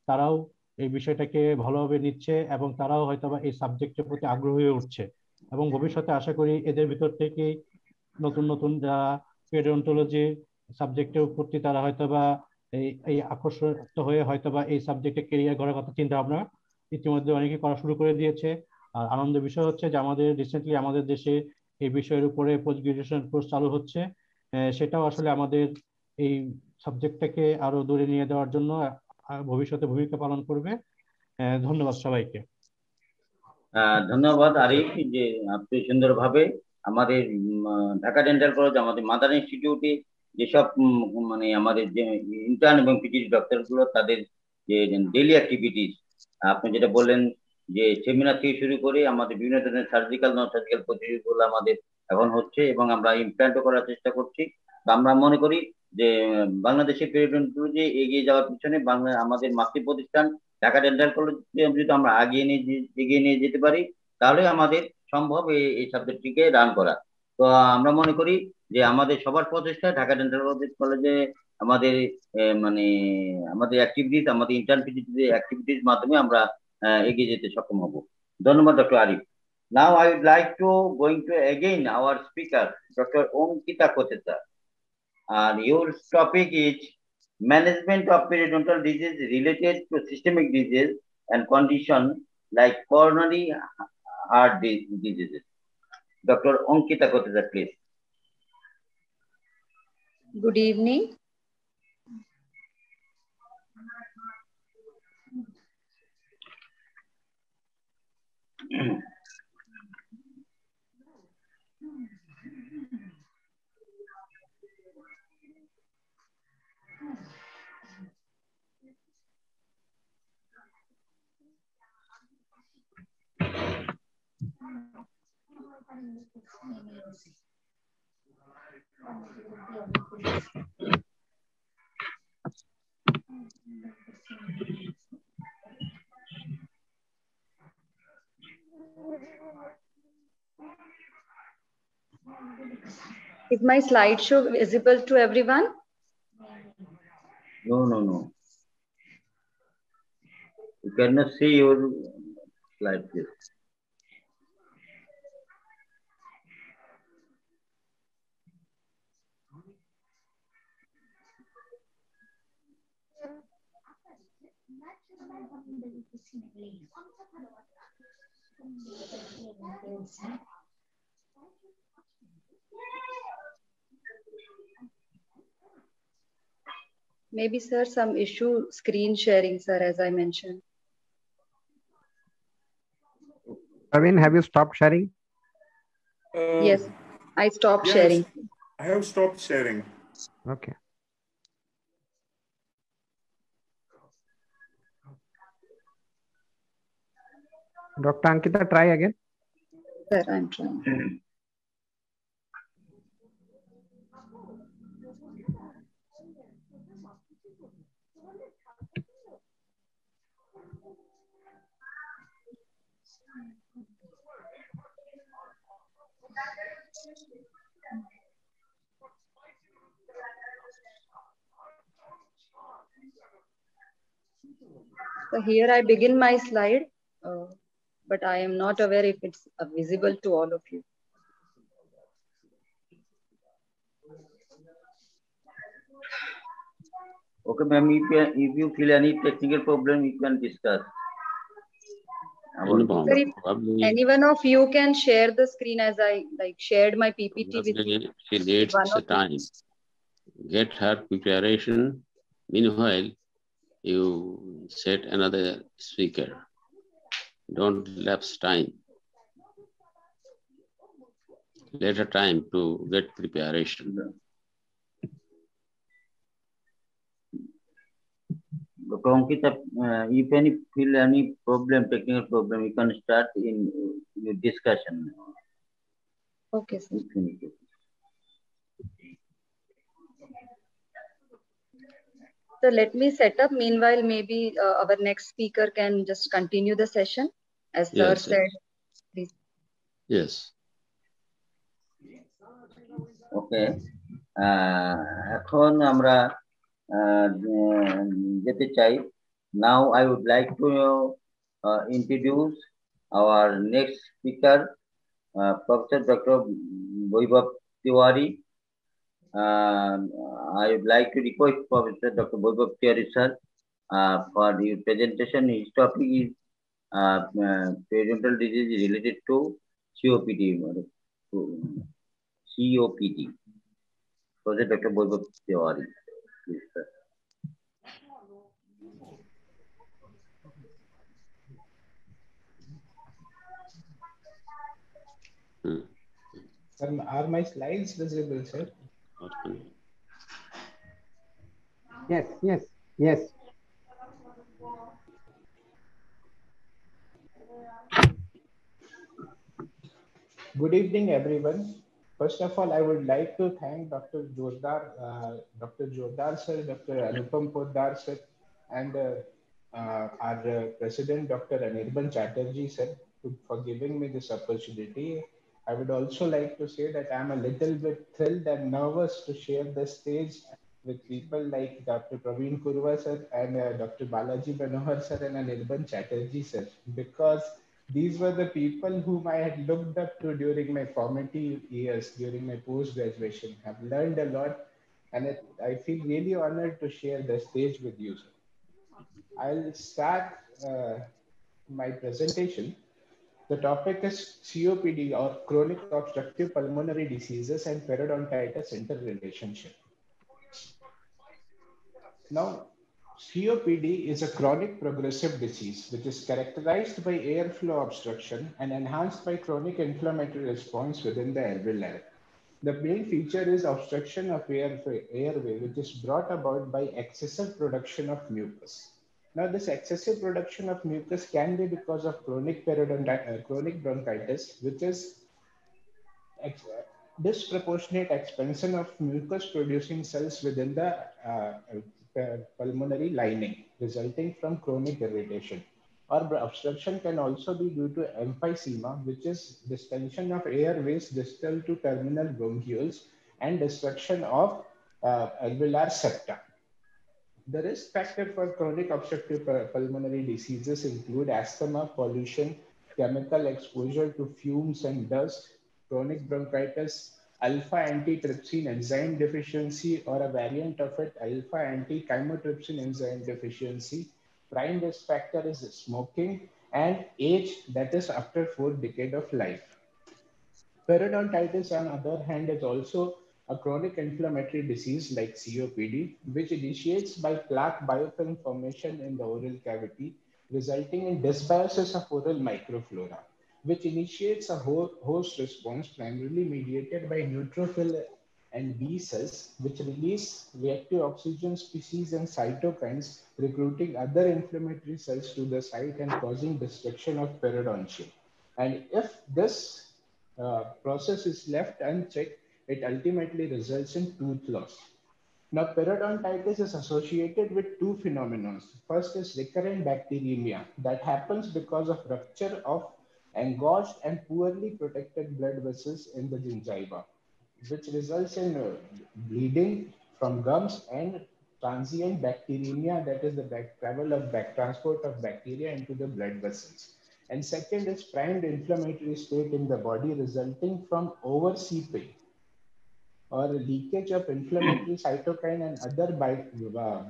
তারাও এই বিষয়টাকে ভালোভাবে নিচ্ছে এবং তারাও হয়তোবা এই সাবজেক্টের প্রতি আগ্রহী হয়ে উঠছে, এবং ভবিষ্যতে আশা করি এদের ভিতর থেকে নতুন নতুন যারা পেরিওডন্টোলজি সাবজেক্টের প্রতি তারা হয়তোবা এই আকর্ষিত হয়ে হয়তোবা এই সাবজেক্টে কেরিয়ার গড়ার কথা চিন্তা ভাবনা ইতিমধ্যে অনেকে করা শুরু করে দিয়েছে। আর আনন্দের বিষয় হচ্ছে যে আমাদের রিসেন্টলি আমাদের দেশে এই বিষয়ের উপরে পোস্ট গ্রাজুয়েশন কোর্স চালু হচ্ছে, সেটাও আসলে আমাদের এই সাবজেক্টটাকে আরো দূরে নিয়ে যাওয়ার জন্য ভবিষ্যতে ভূমিকা পালন করবে। ধন্যবাদ সবাইকে। ধন্যবাদ আরিফ, যে আপনি সুন্দরভাবে আমাদের ঢাকা ডেন্টাল কলেজ আমাদের মাদার ইনস্টিটিউটে যেসব মানে আমাদের যে ইন্টার্ন এবং পিজিটি ডক্টর গুলো তাদের যে ডেইলি অ্যাক্টিভিটিস আপনি যেটা বললেন যে সেমিনার থেকে শুরু করে আমাদের বিভিন্ন ধরনের সার্জিক্যাল নন সার্জিক্যাল প্রতিযোগিতাগুলো আমাদের এখন হচ্ছে এবং আমরা ইমপ্ল্যান্টও করার চেষ্টা করছি। তো আমরা মনে করি যে বাংলাদেশের পেরিওডন্টোলজি এগিয়ে যাওয়ার পিছনে বাংলা আমাদের মাতৃ প্রতিষ্ঠান ঢাকা ডেন্টাল কলেজ যদি আমরা এগিয়ে নিয়ে যেতে পারি তাহলে আমাদের সম্ভব এই সাবজেক্টটিকে রান করা। তো আমরা মনে করি যে আমাদের সবার প্রচেষ্টায় ঢাকা ডেন্টাল কলেজে আমাদের মানে আমাদের অ্যাক্টিভিটিস আমাদের ইন্টার্নশিপ অ্যাক্টিভিটিস মাধ্যমে আমরা এগিয়ে যেতে সক্ষম হব। ধন্যবাদ doctor Arif. Now I would like to going to again our speaker Dr. Ankita Kotecha, and your topic is management of periodontal disease related to systemic disease and condition like coronary heart diseases. Dr. Ankita Kotecha, please. Good evening. Is my slideshow visible to everyone? No. You cannot see your slide, please. Maybe, sir, some issue screen sharing, sir, as I mentioned. Praveen, have you stopped sharing? Yes, I stopped sharing. I have stopped sharing. Okay. Dr. Ankita, try again. Sir, I'm trying. So here I begin my slide, but I am not aware if it's visible to all of you. Okay, ma'am, if you feel any technical problem, you can discuss. Sir, if any one of you can share the screen as I shared my PPT with you. She needs the time. Get her preparation. Meanwhile, you set another speaker. Don't lapse time. Let her time to get preparation. Dr. Ankita, if any feel any problem, technical problem, you can start in your discussion. Okay, sir. Doctor, let me set up. Meanwhile, maybe our next speaker can just continue the session, as sir Yes, said. Please. yes. ওকে, এখন আমরা যেতে চাই। Now I would like to introduce our next speaker, Professor Dr. Vaibhav Tiwari. I would like to request Professor Dr. Vaibhav Tiwari sir for the presentation. His topic is periodontal disease related to COPD. COPD. Professor Dr. Vaibhav Tiwari, please, sir. Sir, are my slides visible, sir? Yes, yes, yes. Good evening, everyone. First of all, I would like to thank Dr. Jordar sir, Dr. Anupam Poddar sir, and our President, Dr. Anirban Chatterjee sir, for giving me this opportunity. I would also like to say that I'm a little bit thrilled and nervous to share the stage with people like Dr. Praveen Kurwa sir and Dr. Balaji Manohar sir and Anirban Chatterjee sir, because these were the people whom I had looked up to during my formative years, during my post-graduation. I've learned a lot, and I feel really honored to share the stage with you, sir. I'll start my presentation. The topic is COPD, or chronic obstructive pulmonary diseases, and periodontitis interrelationship. Now, COPD is a chronic progressive disease which is characterized by airflow obstruction and enhanced by chronic inflammatory response within the alveoli. The main feature is obstruction of airway, which is brought about by excessive production of mucus. Now, this excessive production of mucus can be because of chronic bronchitis, which is disproportionate expansion of mucus-producing cells within the pulmonary lining, resulting from chronic irritation. Or obstruction can also be due to emphysema, which is distension of airways distal to terminal bronchioles and destruction of alveolar septa. The risk factor for chronic obstructive pulmonary diseases include asthma, pollution, chemical exposure to fumes and dust, chronic bronchitis, alpha-antitrypsin enzyme deficiency, or a variant of it, alpha-anti-chymotrypsin enzyme deficiency. Prime risk factor is smoking and age, that is after 4th decade of life. Periodontitis, on the other hand, is also a chronic inflammatory disease like COPD, which initiates by plaque biofilm formation in the oral cavity, resulting in dysbiosis of oral microflora, which initiates a host response primarily mediated by neutrophil and B cells, which release reactive oxygen species and cytokines, recruiting other inflammatory cells to the site and causing destruction of periodontium. And if this process is left unchecked, it ultimately results in tooth loss. Now, periodontitis is associated with two phenomena. First is recurrent bacteremia that happens because of rupture of engorged and poorly protected blood vessels in the gingiva, which results in bleeding from gums and transient bacteremia, that is the transport of bacteria into the blood vessels. And second is primed inflammatory state in the body resulting from overseeping or leakage of inflammatory cytokine and other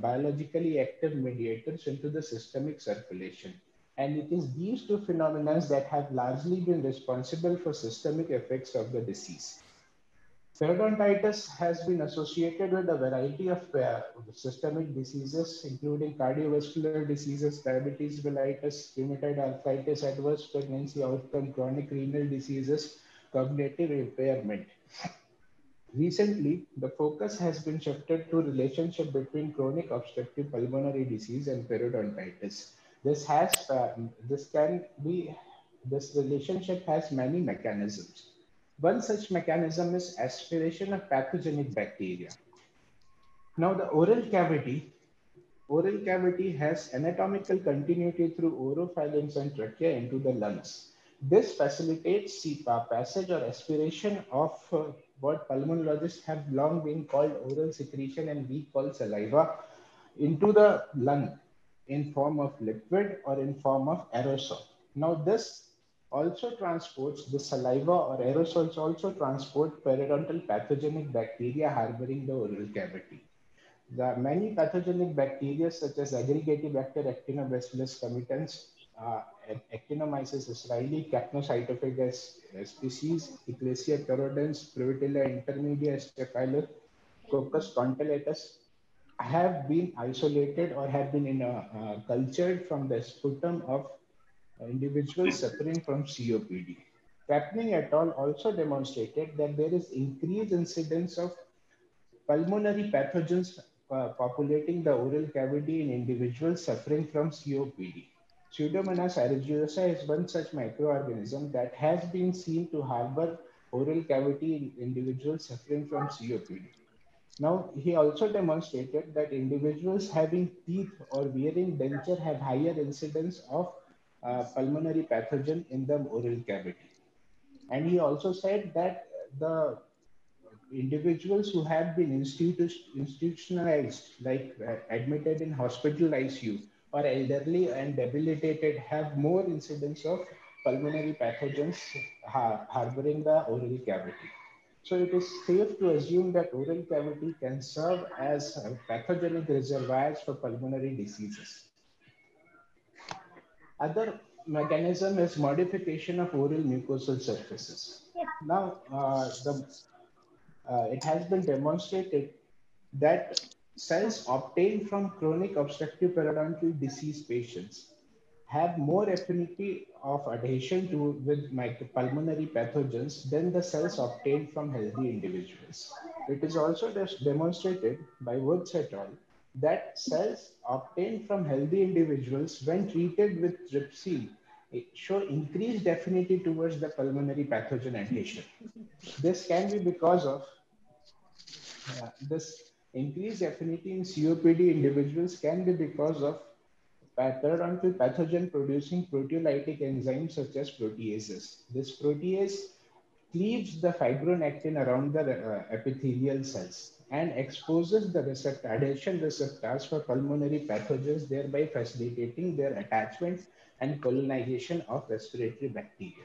biologically active mediators into the systemic circulation. And it is these two phenomena that have largely been responsible for systemic effects of the disease. Periodontitis has been associated with a variety of systemic diseases, including cardiovascular diseases, diabetes mellitus, rheumatoid arthritis, adverse pregnancy outcome, chronic renal diseases, cognitive impairment. Recently, the focus has been shifted to relationship between chronic obstructive pulmonary disease and periodontitis. This relationship has many mechanisms. One such mechanism is aspiration of pathogenic bacteria. Now, the oral cavity oral cavity has anatomical continuity through oropharynx and trachea into the lungs. This facilitates passage or aspiration of what pulmonologists have long been called oral secretion and we call saliva into the lung in form of liquid or in form of aerosol. Now this also transports the saliva or aerosols also transport periodontal pathogenic bacteria harboring the oral cavity. The many pathogenic bacteria such as Aggregatibacter actinobacillus comitans, Actinomyces israeli, Capnocytophagus species, Ecclesia corrodens, Prevotella intermedia, Staphylococcus condylatus have been isolated or have been cultured from the sputum of individuals suffering from COPD. Kapning et al. Also demonstrated that there is increased incidence of pulmonary pathogens populating the oral cavity in individuals suffering from COPD. Pseudomonas aeruginosa is one such microorganism that has been seen to harbor oral cavity in individuals suffering from COPD. Now, he also demonstrated that individuals having teeth or wearing denture have higher incidence of pulmonary pathogen in the oral cavity. And he also said that the individuals who have been institutionalized, like admitted in hospital ICU or elderly and debilitated, have more incidence of pulmonary pathogens harboring the oral cavity. So it is safe to assume that oral cavity can serve as pathogenic reservoirs for pulmonary diseases. Other mechanism is modification of oral mucosal surfaces. Now, it has been demonstrated that cells obtained from chronic obstructive periodontal disease patients have more affinity of adhesion with pulmonary pathogens than the cells obtained from healthy individuals. It is also demonstrated by Woods et al. That cells obtained from healthy individuals when treated with Tripsil show increased affinity towards the pulmonary pathogen adhesion. This can be because of this increased affinity in COPD individuals can be because of periodontal pathogen producing proteolytic enzymes such as proteases. This protease cleaves the fibronectin around the epithelial cells and exposes the adhesion receptors for pulmonary pathogens, thereby facilitating their attachment and colonization of respiratory bacteria.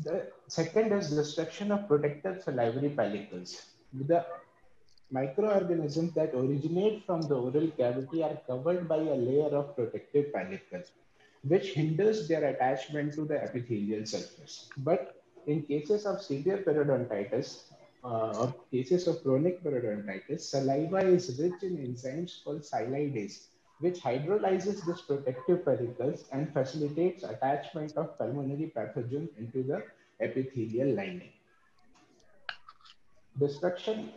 The second is destruction of protective salivary pellicles. The microorganisms that originate from the oral cavity are covered by a layer of protective pellicles, which hinders their attachment to the epithelial surface. But in cases of severe periodontitis or cases of chronic periodontitis, saliva is rich in enzymes called silidase, which hydrolyzes this protective pellicles and facilitates attachment of pulmonary pathogen into the epithelial lining. Destruction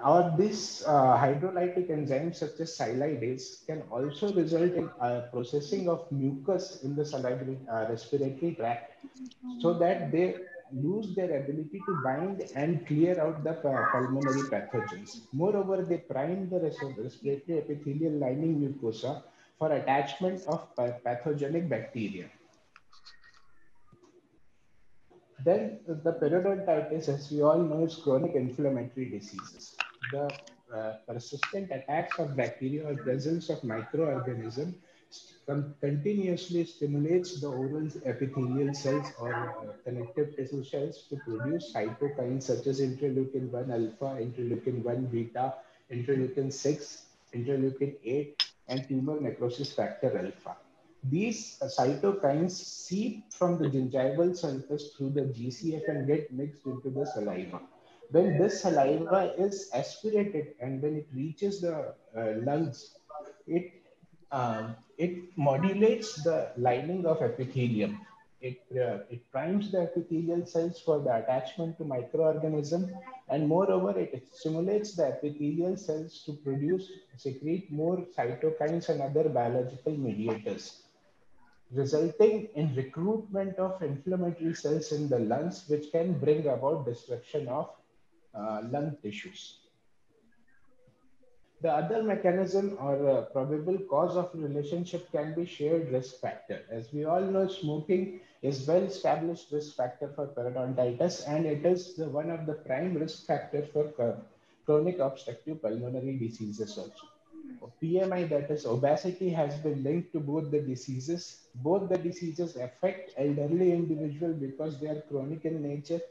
or this hydrolytic enzymes such as silidase can also result in processing of mucus in the salivary respiratory tract so that they lose their ability to bind and clear out the pulmonary pathogens. Moreover, they prime the respiratory epithelial lining mucosa for attachment of pathogenic bacteria. Then the periodontitis, as we all know, is chronic inflammatory diseases. The persistent attacks of bacteria or presence of microorganisms continuously stimulates the oral epithelial cells or connective tissue cells to produce cytokines such as interleukin 1 alpha, interleukin 1 beta, interleukin 6, interleukin 8, and tumor necrosis factor alpha. These cytokines seep from the gingival surface through the GCF and get mixed into the saliva. When this saliva is aspirated and when it reaches the lungs, it modulates the lining of epithelium. It primes the epithelial cells for the attachment to microorganism, and moreover, it stimulates the epithelial cells to secrete more cytokines and other biological mediators, resulting in recruitment of inflammatory cells in the lungs, which can bring about destruction of lung tissues. The other mechanism or probable cause of relationship can be shared risk factor. As we all know, smoking is well established risk factor for periodontitis, and it is one of the prime risk factors for chronic obstructive pulmonary diseases also. PMI, that is obesity, has been linked to both the diseases. Both the diseases affect elderly individuals because they are chronic in nature.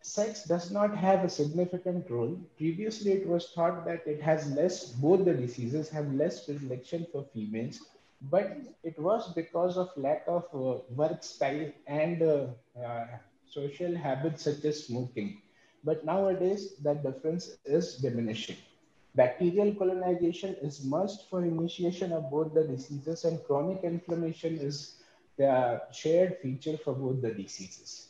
Sex does not have a significant role. Previously, it was thought that it has less, both the diseases have less predilection for females, but it was because of lack of work style and social habits such as smoking. But nowadays, that difference is diminishing. Bacterial colonization is must for initiation of both the diseases, and chronic inflammation is the shared feature for both the diseases.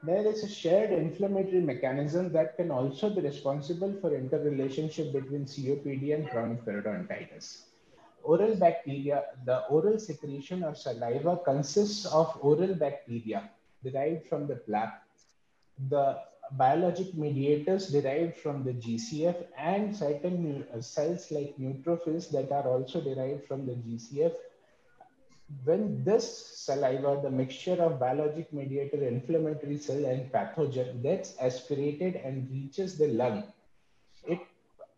There is a shared inflammatory mechanism that can also be responsible for interrelationship between COPD and chronic periodontitis. Oral bacteria, the oral secretion or saliva consists of oral bacteria derived from the plaque, the biologic mediators derived from the GCF, and certain cells like neutrophils that are also derived from the GCF. When this saliva, the mixture of biologic mediator, inflammatory cell, and pathogen gets aspirated and reaches the lung, it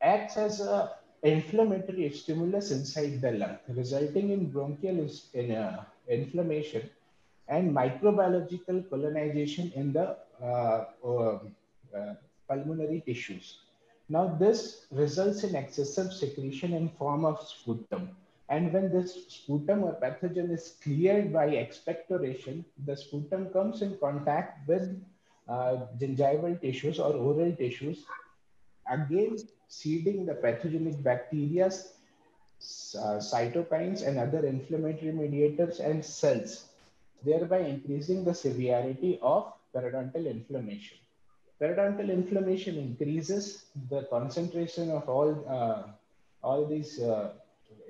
acts as a inflammatory stimulus inside the lung, resulting in bronchial inflammation and microbiological colonization in the pulmonary tissues. Now, this results in excessive secretion in form of sputum. And when this sputum or pathogen is cleared by expectoration, the sputum comes in contact with gingival tissues or oral tissues, again seeding the pathogenic bacteria, cytokines, and other inflammatory mediators and cells, thereby increasing the severity of periodontal inflammation. Periodontal inflammation increases, the concentration of all these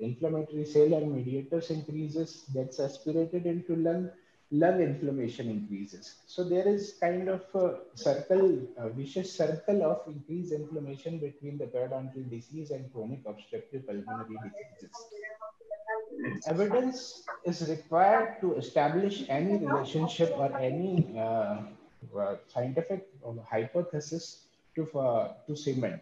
inflammatory cell and mediators increases, gets aspirated into lung inflammation increases. So there is kind of a circle, a vicious circle of increased inflammation between the periodontal disease and chronic obstructive pulmonary diseases. Evidence is required to establish any relationship or any scientific hypothesis to cement.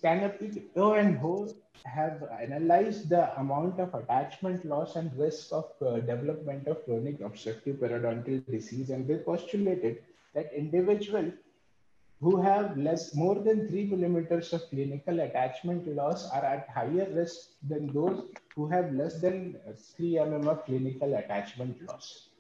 Canopy and Ho have analyzed the amount of attachment loss and risk of development of chronic obstructive periodontal disease, and they postulated that individuals who have more than 3 millimeters of clinical attachment loss are at higher risk than those who have less than 3 mm of clinical attachment loss.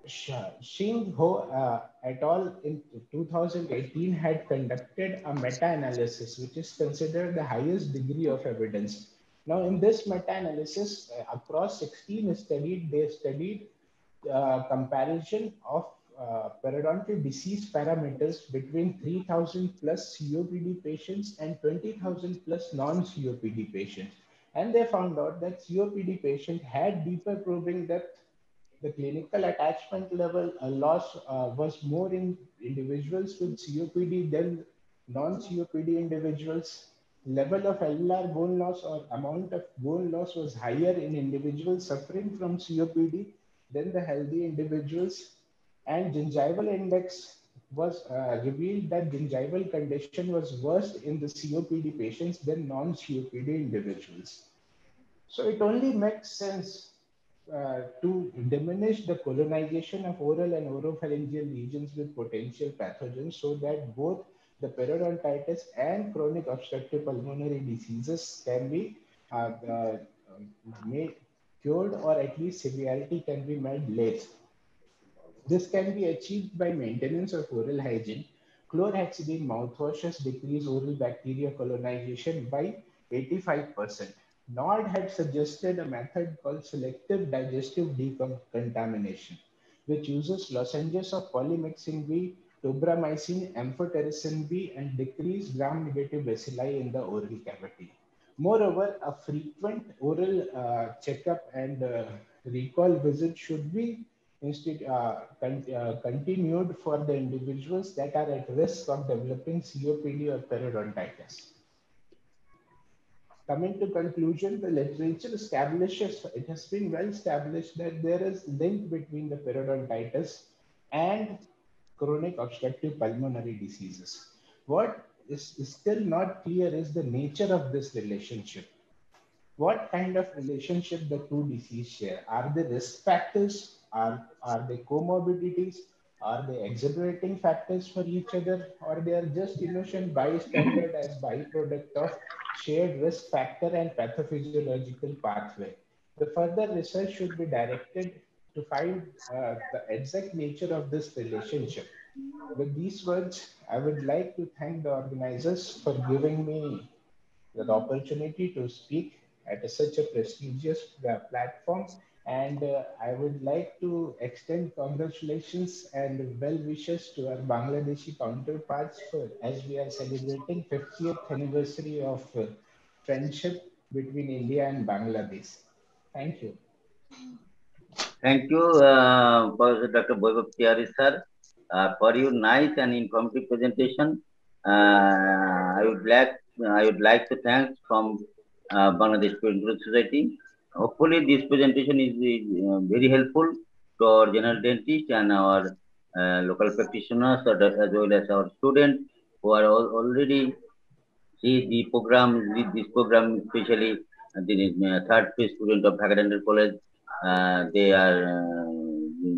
Xing Ho et al. In 2018 had conducted a meta-analysis, which is considered the highest degree of evidence. Now, in this meta-analysis, across 16 studies, they studied comparison of periodontal disease parameters between 3,000 plus COPD patients and 20,000 plus non-COPD patients. And they found out that COPD patients had deeper probing depth. The clinical attachment level loss was more in individuals with COPD than non-COPD individuals. Level of alveolar bone loss or amount of bone loss was higher in individuals suffering from COPD than the healthy individuals. And gingival index was revealed that gingival condition was worse in the COPD patients than non-COPD individuals. So it only makes sense to diminish the colonization of oral and oropharyngeal regions with potential pathogens so that both the periodontitis and chronic obstructive pulmonary diseases can be made cured, or at least severity can be made less. This can be achieved by maintenance of oral hygiene. Chlorhexidine mouthwashes decrease oral bacteria colonization by 85%. Nord had suggested a method called selective digestive decontamination, which uses lozenges of polymyxin B, tobramycin, amphotericin B, and decreased gram-negative bacilli in the oral cavity. Moreover, a frequent oral checkup and recall visit should be continued for the individuals that are at risk of developing COPD or periodontitis. Coming to conclusion, the literature establishes, it has been well established that there is link between the periodontitis and chronic obstructive pulmonary diseases. What is still not clear is the nature of this relationship. What kind of relationship the two diseases share? Are they risk factors? Are they comorbidities? Are they exaggerating factors for each other? Or they are just innocent bystander as byproduct of shared risk factor and pathophysiological pathway? The further research should be directed to find the exact nature of this relationship. With these words, I would like to thank the organizers for giving me the opportunity to speak at such a prestigious platform. And I would like to extend congratulations and well wishes to our Bangladeshi counterparts as we are celebrating 50th anniversary of friendship between India and Bangladesh. Thank you. Thank you, Professor Dr. Vaibhav Tiwari sir, for your nice and informative presentation. I would like to thank from Bangladesh Periodontal Society. Hopefully, this presentation is very helpful to our general dentist and our local practitioners, as well as our students who are already see the program. This program, especially the third phase student of Dhaka Dental College, they are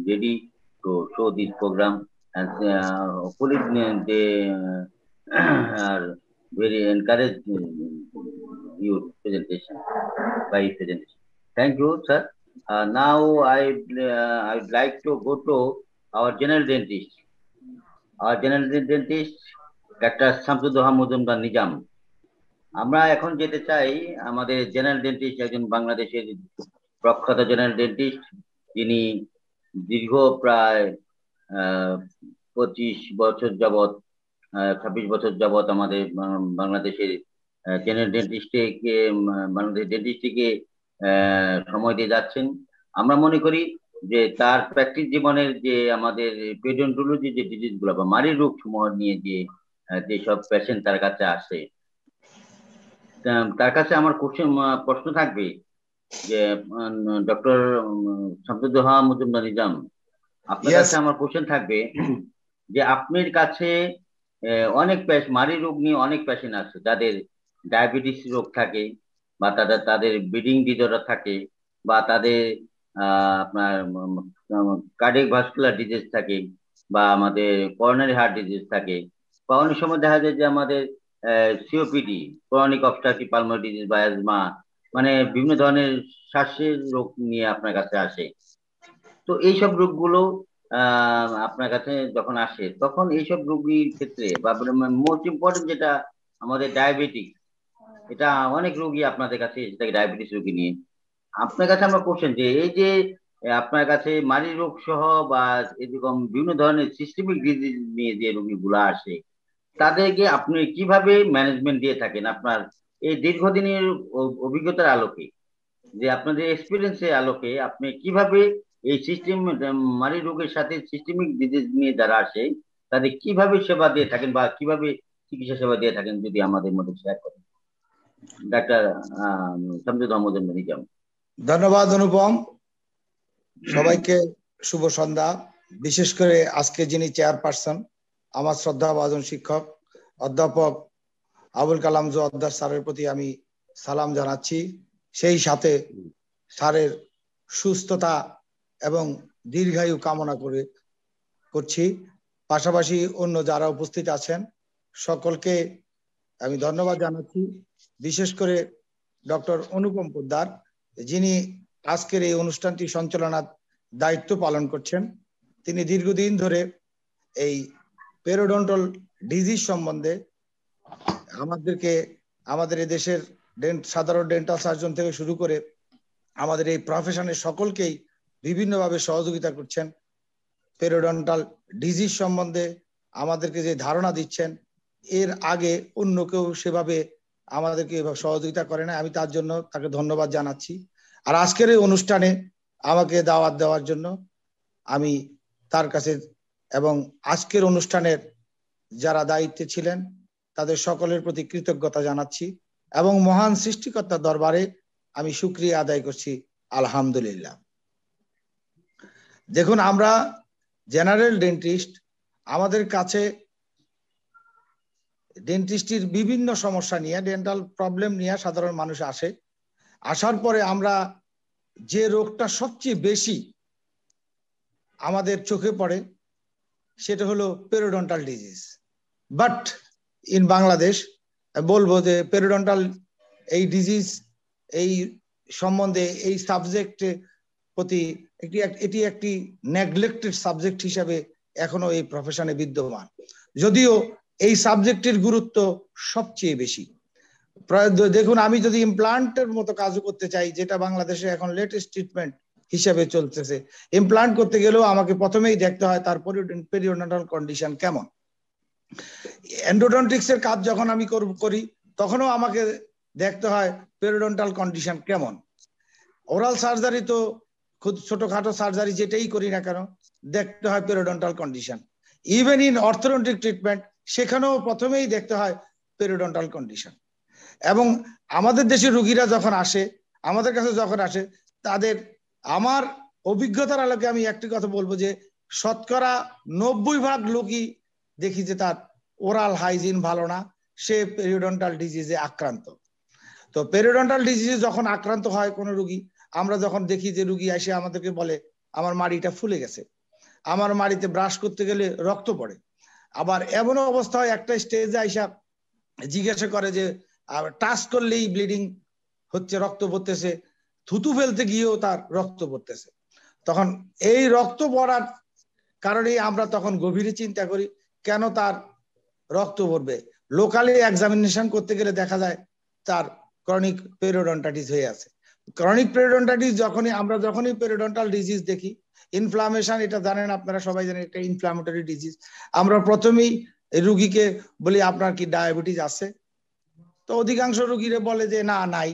ready to show this program, and hopefully they are very encouraged your presentation by presentation. Thank you, sir. Now I would like to go to our general dentist. Our general dentist, Dr. Shamsuddoha Mujumdar Nizam. আমরা এখন যেতে চাই আমাদের general dentist, একজন বাংলাদেশের প্রখ্যাত general dentist, যিনি দীর্ঘ প্রায় 25 বছর যাবৎ 26 বছর যাবৎ আমাদের বাংলাদেশের জেনারেল ডেন্টিস্টকে বাংলাদেশ ডেন্টিস্টকে সময় দিয়ে যাচ্ছেন। আমরা মনে করি যে তার প্র্যাকটিস জীবনের যে আমাদের পেরিওডন্টোলজি যে ডিজিজগুলো বা মাড়ির রোগ সমূহ নিয়ে যেসব পেশেন্ট তার কাছে আসে, তার কাছে আমার প্রশ্ন থাকবে যে ডক্টর শামসুদ্দোহা মজুমদার নিজাম, আপনার কাছে আমার কোশ্চেন থাকবে যে আপনার কাছে অনেক মাড়ি রোগ নিয়ে অনেক পেশেন্ট আছে, যাদের ডায়াবেটিস রোগ থাকে বা তাদের ব্লিডিং ডিসঅর্ডার থাকে বা তাদের আপনার কার্ডিয়াক ভাস্কুলার ডিজিজ থাকে বা আমাদের করোনারি হার্ট ডিজিজ থাকে, বা অনেক সময় দেখা যায় যে আমাদের COPD, chronic obstructive pulmonary disease বা অ্যাজমা, মানে বিভিন্ন ধরনের শ্বাসের রোগ নিয়ে আপনার কাছে আসে। তো এইসব রোগগুলো আপনার কাছে যখন আসে, তখন এইসব রোগীর ক্ষেত্রে বা মোস্ট ইম্পর্টেন্ট যেটা আমাদের ডায়াবেটিক, এটা অনেক রোগী আপনাদের কাছে এসে ডায়াবেটিস রোগী নিয়ে। আপনার কাছে আমরা কোশ্চেন যে এই যে আপনার কাছে মাড়ির রোগ সহ বা এরকম বিভিন্ন ধরনের সিস্টেমিক ডিজিজ নিয়ে যে রোগীগুলো আসে, তাদেরকে আপনি কিভাবে ম্যানেজমেন্ট দিয়ে থাকেন আপনার এই দীর্ঘদিনের অভিজ্ঞতার আলোকে, যে আপনাদের এক্সপিরিয়েন্সের আলোকে আপনি কিভাবে এই সিস্টেম মাড়ি রোগের সাথে সিস্টেমিক ডিজিজ নিয়ে যারা আসে তাদের কিভাবে সেবা দিয়ে থাকেন বা কিভাবে চিকিৎসা সেবা দিয়ে থাকেন, যদি আমাদের মধ্যে শেয়ার করেন। ডাক্তার শামসুদ্দোহা মজুমদার নিজাম। ধন্যবাদ অনুপম, সবাইকে শুভ সন্ধ্যা। বিশেষ করে আজকে যিনি চেয়ারপারসন, আমার শ্রদ্ধাভাজন শিক্ষক অধ্যাপক আবুল কালাম জোয়াদ্দার স্যারের প্রতি আমি সালাম জানাচ্ছি। সেই সাথে স্যারের সুস্থতা এবং দীর্ঘায়ু কামনা করছি। পাশাপাশি অন্য যারা উপস্থিত আছেন সকলকে আমি ধন্যবাদ জানাচ্ছি। বিশেষ করে ডক্টর অনুপম পোদ্দার, যিনি আজকের এই অনুষ্ঠানটি সঞ্চালনার দায়িত্ব পালন করছেন। তিনি দীর্ঘদিন ধরে এই পেরিওডন্টাল ডিজিজ সম্বন্ধে আমাদের এই দেশের সাধারণ ডেন্টাল সার্জন থেকে শুরু করে আমাদের এই প্রফেশনের সকলকেই বিভিন্নভাবে সহযোগিতা করছেন। পেরিওডন্টাল ডিজিজ সম্বন্ধে আমাদেরকে যে ধারণা দিচ্ছেন, এর আগে অন্য কেউ সেভাবে আমাদেরকে সহযোগিতা করে না। আমি তার জন্য তাকে ধন্যবাদ জানাচ্ছি। আর আজকের এই অনুষ্ঠানে আমাকে দাওয়াত দেওয়ার জন্য আমি তার কাছে এবং আজকের অনুষ্ঠানের যারা দায়িত্বে ছিলেন তাদের সকলের প্রতি কৃতজ্ঞতা জানাচ্ছি এবং মহান সৃষ্টিকর্তার দরবারে আমি শুকরিয়া আদায় করছি আলহামদুলিল্লাহ। দেখুন, আমরা জেনারেল ডেন্টিস্ট, আমাদের কাছে ডেন্টিস্টের বিভিন্ন সমস্যা নিয়ে, ডেন্টাল প্রবলেম নিয়ে সাধারণ মানুষ আসে। আসার পরে আমরা যে রোগটা সবচেয়ে বেশি আমাদের চোখে পড়ে সেটা হলো periodontal disease. But in Bangladesh বলবো যে পেরিওডন্টাল এই ডিজিজ এই সম্বন্ধে এই সাবজেক্টে প্রতি এটি একটি নেগলেক্টেড সাবজেক্ট হিসাবে এখনো এই প্রফেশনে বিদ্যমান, যদিও এই সাবজেক্টের গুরুত্ব সবচেয়ে বেশি। দেখুন, আমি যদি ইমপ্লান্টের মতো কাজ করতে চাই, যেটা বাংলাদেশে এখন লেটেস্ট ট্রিটমেন্ট হিসাবে চলতেছে, ইমপ্লান্ট করতে গেলেও আমাকে প্রথমেই দেখতে হয় তার পেরিওডন্টাল কন্ডিশন কেমন। এন্ডোডন্টিক্স এর কাজ যখন আমি করি তখনও আমাকে দেখতে হয় পেরিওডন্টাল কন্ডিশন কেমন। ওরাল সার্জারি তো খুব ছোটখাটো সার্জারি যেটাই করি না কেন দেখতে হয় periodontal condition. Even in orthodontic treatment সেখানেও প্রথমেই দেখতে হয় পেরিওডন্টাল কন্ডিশন। এবং আমাদের দেশের রোগীরা যখন আসে, আমাদের কাছে যখন আসে, তাদের আমার অভিজ্ঞতার আলোকে আমি একটি কথা বলবো যে শতকরা 90% লোকই দেখি যে তার ওরাল হাইজিন ভালো না, সে পেরিওডন্টাল ডিজিজে আক্রান্ত। তো পেরিওডন্টাল ডিজিজে যখন আক্রান্ত হয় কোনো রোগী, আমরা যখন দেখি যে রোগী এসে আমাদেরকে বলে আমার মাড়িটা ফুলে গেছে, আমার মাড়িতে ব্রাশ করতে গেলে রক্ত পড়ে, আবার এমনও অবস্থা হয় একটা স্টেজে আইসা জিজ্ঞাসা করে যে টাচ করলেই ব্লিডিং হচ্ছে, রক্ত পড়তেছে, থুতু ফেলতে গিয়েও তার রক্ত পড়তেছে। তখন এই রক্ত পড়ার কারণেই আমরা তখন গভীরে চিন্তা করি কেন তার রক্ত পড়বে। লোকালি এক্সামিনেশন করতে গেলে দেখা যায় তার ক্রনিক পেরিওডন্টাইটিস হয়ে আছে। ক্রনিক পেরিওডন্টাইটিস যখনই পেরিওডন্টাল ডিজিজ দেখি, ইনফ্লামেশন, এটা জানেন আপনারা সবাই জানেন, একটা ইনফ্লামেটরি ডিজিজ। আমরা প্রথমেই রোগীকে বলি আপনার কি ডায়াবেটিস আছে? তো অধিকাংশ রোগীরা বলে যে না, নাই।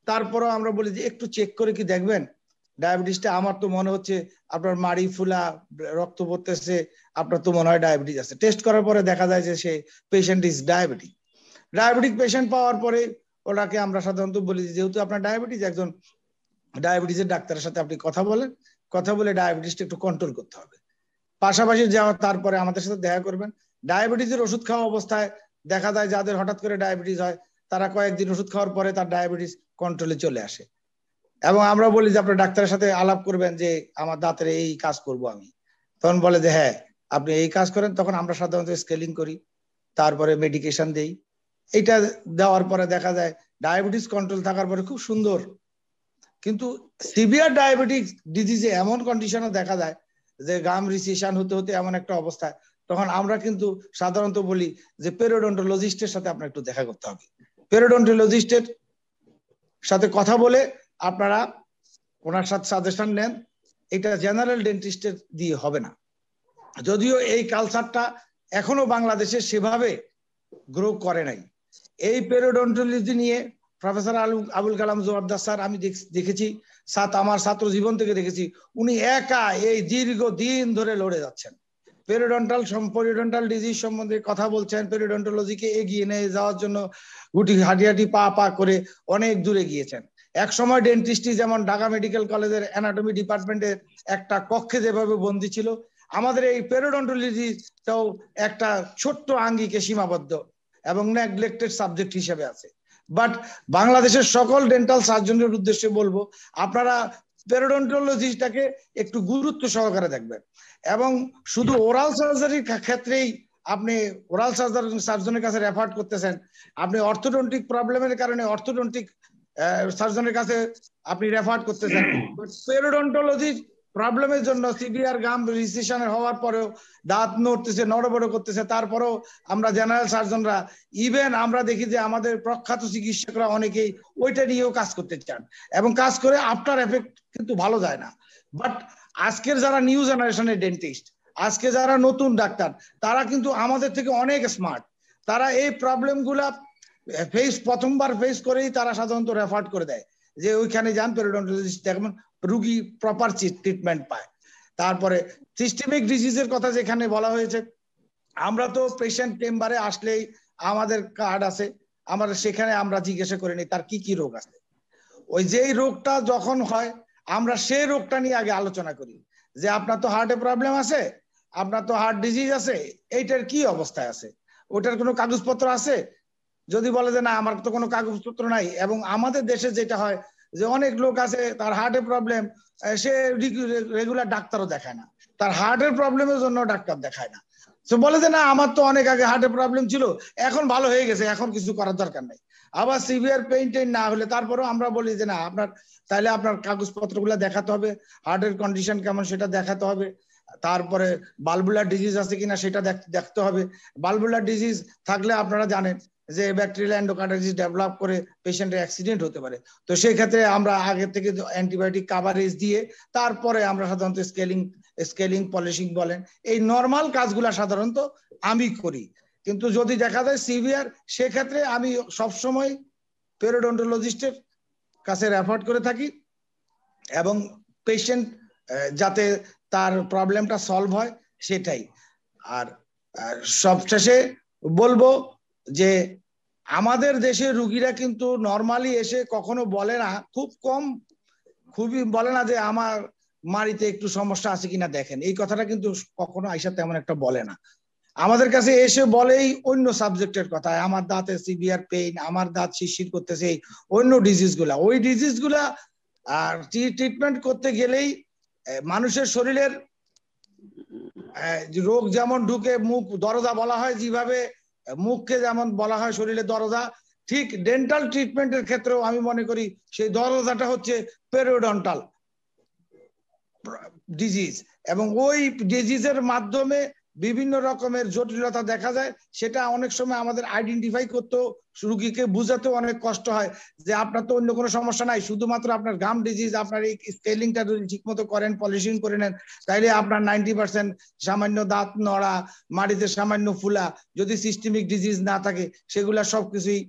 তারপরেও আমরা বলি যে একটু চেক করে কি দেখবেন ডায়াবেটিসটা, আমার তো মনে হচ্ছে আপনার মাড়ি ফুলা, রক্ত পড়তেছে, আপনার তো মনে হয় ডায়াবেটিস আছে। টেস্ট করার পরে দেখা যায় যে সে পেশেন্ট ইজ ডায়াবেটিক পেশেন্ট পাওয়ার পরে ওনাকে আমরা সাধারণত বলি যেহেতু আপনার ডায়াবেটিস, একজন ডায়াবেটিসের ডাক্তারের সাথে আপনি কথা বলে ডায়াবেটিসটা একটু কন্ট্রোল করতে হবে। পাশাপাশি যাওয়া, তারপরে আমাদের সাথে দেখা করবেন। ডায়াবেটিসের ওষুধ খাওয়া অবস্থায় দেখা যায় যাদের হঠাৎ করে ডায়াবেটিস হয় তারা কয়েকদিন ওষুধ খাওয়ার পরে তার ডায়াবেটিস কন্ট্রোলে চলে আসে। এবং আমরা বলি যে আপনার ডাক্তারের সাথে আলাপ করবেন যে আমার দাঁতের এই কাজ করব আমি, তখন বলে যে হ্যাঁ আপনি এই কাজ করেন। তখন আমরা সাধারণত স্কেলিং করি, তারপরে মেডিকেশন দেই। এইটা দেওয়ার পরে দেখা যায় ডায়াবেটিস কন্ট্রোল থাকার পরে খুব সুন্দর। কিন্তু সিভিয়ার ডায়াবেটিক ডিজিজে এমন কন্ডিশনও দেখা যায় যে গাম রিসেশন হতে হতে এমন একটা অবস্থায়, তখন আমরা কিন্তু সাধারণত বলি যে পেরিওডন্টোলজিস্টের সাথে আপনার একটু দেখা করতে হবে। পেরিওডন্টোলজিস্টের সাথে কথা বলে আপনারা ওনার সাথে সাজেশন নেন। এটা জেনারেল ডেন্টিস্টের দিয়ে হবে না, যদিও এই কালচারটা এখনো বাংলাদেশে সেভাবে গ্রো করে নাই। এই পেরিওডন্টোলজি নিয়ে প্রফেসর আবুল কালাম জোয়ারদার স্যার, আমি দেখেছি, আমার ছাত্র জীবন থেকে দেখেছি, উনি একা এই দীর্ঘ দিন ধরে লড়ে যাচ্ছেন। পেরিওডন্টাল ডিজিজ সম্বন্ধে কথা বলছেন, পেরিওডন্টোলজিকে এগিয়ে নিয়ে যাওয়ার জন্য হাঁটি পা করে অনেক দূরে গিয়েছেন। এক সময় ডেন্টিস্ট্রি যেমন ঢাকা মেডিকেল কলেজের অ্যানাটমি ডিপার্টমেন্টের একটা কক্ষে যেভাবে বন্দী ছিল, আমাদের এই পেরিওডন্টোলজিটাও একটা ছোট্ট আঙ্গিকে সীমাবদ্ধ এবং নেগলেক্টেড সাবজেক্ট হিসেবে আছে। বাট বাংলাদেশের সকল ডেন্টাল সার্জনের উদ্দেশ্যে বলবো আপনারা পেরিওডন্টোলজিটাকে একটু গুরুত্ব সহকারে দেখবেন। এবং শুধু ওরাল সার্জারির ক্ষেত্রেই আপনি ওরাল সার্জনের কাছে রেফার করতেছেন, আপনি অর্থোডন্টিক প্রবলেমের কারণে অর্থোডন্টিক সার্জনের কাছে আপনি রেফার করতেছেন। পেরিওডন্টোলজি প্রবলেমের জন্য সিভিয়ার গাম রিসেশন হওয়ার পরেও দাঁত নড়তেছে, নড়বড় করতেছে, তারপরেও আমরা জেনারেল সার্জনরা, ইভেন আমরা দেখি যে আমাদের প্রখ্যাত চিকিৎসকরা অনেকেই ওইটা নিয়েও কাজ করতে চান এবং কাজ করে আফটার এফেক্ট কিন্তু ভালো যায় না। বাট আজকের যারা নিউ জেনারেশনের ডেন্টিস্ট, আজকে যারা নতুন ডাক্তার, তারা কিন্তু আমাদের থেকে অনেক স্মার্ট। তারা এই প্রবলেমগুলা প্রথমবার ফেস করেই তারা সাধারণত রেফার করে দেয় যে ওইখানে যান, পেরিওডন্টোলজিস্ট দেখবেন, রুগী প্রপার ট্রিটমেন্ট পায়। তারপরে সিস্টেমিক ডিজিজের কথা যেখানে বলা হয়েছে, আমরা তো পেশেন্ট চেম্বারে আসলেই আমাদের কার্ড আছে, আমরা সেখানে আমরা জিজ্ঞাসা করে নিই তার কি কি রোগ আছে। ওই যেই রোগটা যখন হয় আমরা সেই রোগটা নিয়ে আগে আলোচনা করি, যে আপনার তো হার্টে প্রবলেম আছে, আপনার তো হার্ট ডিজিজ আছে, এইটার কি অবস্থায় আছে, ওটার কোনো কাগজপত্র আছে? যদি বলে যে না আমার তো কোনো কাগজপত্র নাই, এবং আমাদের দেশে যেটা হয় যে অনেক লোক আছে তার হার্টের প্রবলেম, সে রেগুলার ডাক্তারও দেখায় না, তার হার্টের প্রবলেমের জন্য ডাক্তার দেখায় না, সে বলে যে না আমার তো অনেক আগে হার্টের প্রবলেম ছিল, এখন ভালো হয়ে গেছে, এখন কিছু করার দরকার নাই। আবার সিভিয়ার পেইন টেইন না হলে তারপরেও আমরা বলি যে না আপনার তাহলে আপনার কাগজপত্রগুলো দেখাতে হবে, হার্টের কন্ডিশন কেমন সেটা দেখাতে হবে, তারপরে বালবুলার ডিজিজ আছে কিনা সেটা দেখতে হবে। বালবুলার ডিজিজ থাকলে আপনারা জানেন যে ব্যাকটেরিয়াল এন্ডোকার্ডাইটিস ডেভেলপ করে পেশেন্টের অ্যাক্সিডেন্ট হতে পারে। তো সেই ক্ষেত্রে আমরা আগে থেকে অ্যান্টিবায়োটিক কাভারেজ দিয়ে তারপরে আমরা সাধারণত স্কেলিং পলিশিং বলেন এই নরমাল কাজগুলা সাধারণত আমি করি। কিন্তু যদি দেখা যায় সিভিয়ার, সেক্ষেত্রে আমি সবসময় পেরিওডন্টোলজিস্টের কাছে রেফার করে থাকি, এবং পেশেন্ট যাতে তার প্রবলেমটা সলভ হয় সেটাই। আর সবশেষে বলবো যে আমাদের দেশের রুগীরা কিন্তু নরমালি এসে কখনো বলে না, খুব কম, খুবই বলে না যে আমার মাড়িতে একটু সমস্যা আছে কিনা দেখেন, এই কথাটা কিন্তু কখনো আইসা তেমন একটা বলে না। আমাদের কাছে এসে বলেই অন্য সাবজেক্টের কথা, আমার দাঁতে সিভিয়ার পেইন, আমার দাঁত শিরশির করতেছে, অন্য ডিজিজ গুলা, ওই ডিজিজ গুলা আর ট্রিটমেন্ট করতে গেলেই মানুষের শরীরের রোগ যেমন ঢুকে মুখ দরজা বলা হয়, যেভাবে মুখকে যেমন বলা হয় শরীরের দরজা, ঠিক ডেন্টাল ট্রিটমেন্টের ক্ষেত্রেও আমি মনে করি সেই দরজাটা হচ্ছে পেরিওডন্টাল ডিজিজ, এবং ওই ডিজিজের মাধ্যমে বিভিন্ন রকমের জটিলতা দেখা যায়। সেটা অনেক সময় আমাদের আইডেন্টিফাই করতেও, রুগীকে বুঝাতেও অনেক কষ্ট হয় যে আপনার তো অন্য কোনো সমস্যা নাই, শুধুমাত্র আপনার গাম ডিজিজ, আপনার এই স্কেলিংটা যদি ঠিক মতো করেন, পলিশিং করে নেন, তাইলে আপনার 90% সামান্য দাঁত নড়া, মাড়িতে সামান্য ফুলা, যদি সিস্টেমিক ডিজিজ না থাকে সেগুলা সবকিছুই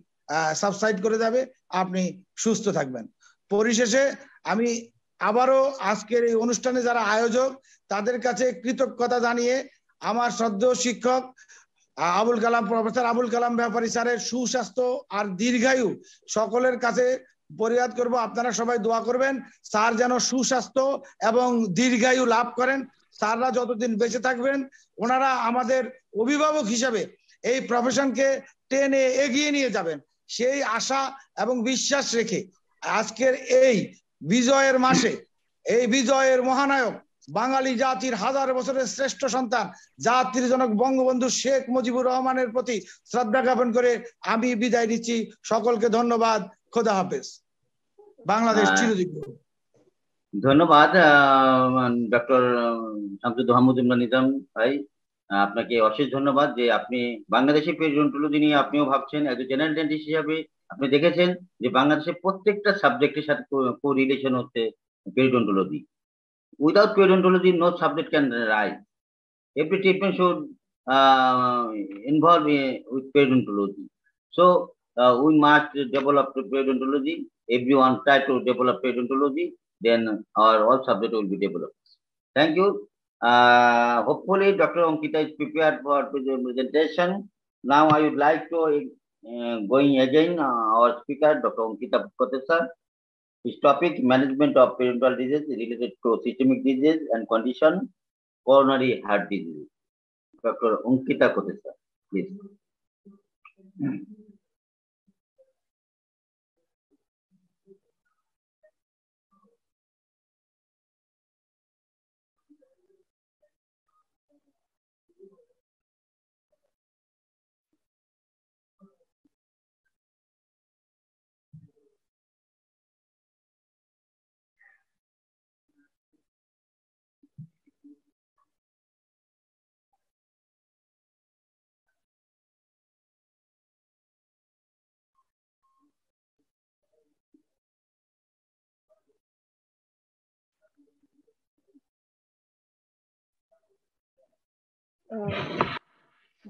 সাবসাইড করে যাবে, আপনি সুস্থ থাকবেন। পরিশেষে আমি আবারও আজকের এই অনুষ্ঠানে যারা আয়োজক তাদের কাছে কৃতজ্ঞতা জানিয়ে আমার শ্রদ্ধেয় শিক্ষক আবুল কালাম, প্রফেসর আবুল কালাম ব্যাপারী স্যারের সুস্বাস্থ্য আর দীর্ঘায়ু সকলের কাছে পরিহাদ করব, আপনারা সবাই দোয়া করবেন স্যার যেন সুস্বাস্থ্য এবং দীর্ঘায়ু লাভ করেন। স্যাররা যতদিন বেঁচে থাকবেন ওনারা আমাদের অভিভাবক হিসেবে এই প্রফেশনকে টেনে এগিয়ে নিয়ে যাবেন, সেই আশা এবং বিশ্বাস রেখে আজকের এই বিজয়ের মাসে, এই বিজয়ের মহানায়ক বাঙালি জাতির হাজার বছরের শ্রেষ্ঠ সন্তান জাতির জনক বঙ্গবন্ধু শেখ মুজিবুর রহমানের প্রতি শ্রদ্ধা জ্ঞাপন করে আমি বিদায় নিচ্ছি। সকলকে ধন্যবাদ। খোদা হাফেজ। বাংলাদেশ চিরজীবী। ধন্যবাদ ডক্টর শামসুদ মাহমুদুল্লাহ নিজাম ভাই, আপনাকে অশেষ ধন্যবাদ যে আপনি বাংলাদেশের পেরিওডন্টোলজি নিয়ে আপনিও ভাবছেন, একজন জেনারেল ডেন্টিস্ট হিসাবে আপনি দেখেছেন যে বাংলাদেশের প্রত্যেকটা সাবজেক্টের সাথে কোরিলেশন হচ্ছে পেরিওডন্টোলজি। Without periodontology, no subject can rise. Every treatment should involve with periodontology. So we must develop periodontology. Everyone try to develop periodontology, then our all subject will be developed. Thank you. Hopefully, Dr. Ankita is prepared for the presentation. Now I would like to going again our speaker, Dr. Ankita Kotesar. His topic, management of periodontal disease related to systemic disease and condition, coronary heart disease. Dr. Ankita Kotesar, please.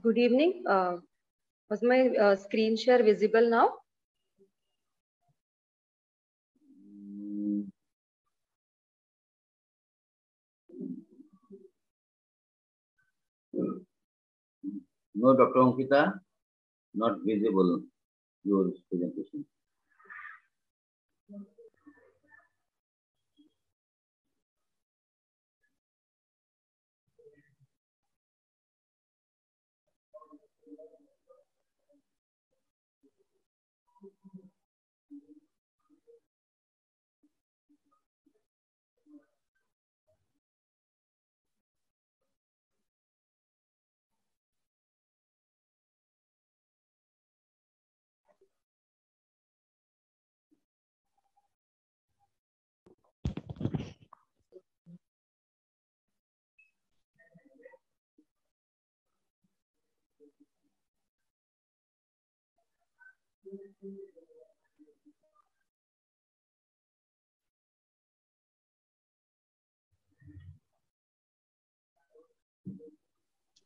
Good evening. Was my screen share visible now? No, Dr. Ankita, not visible your presentation.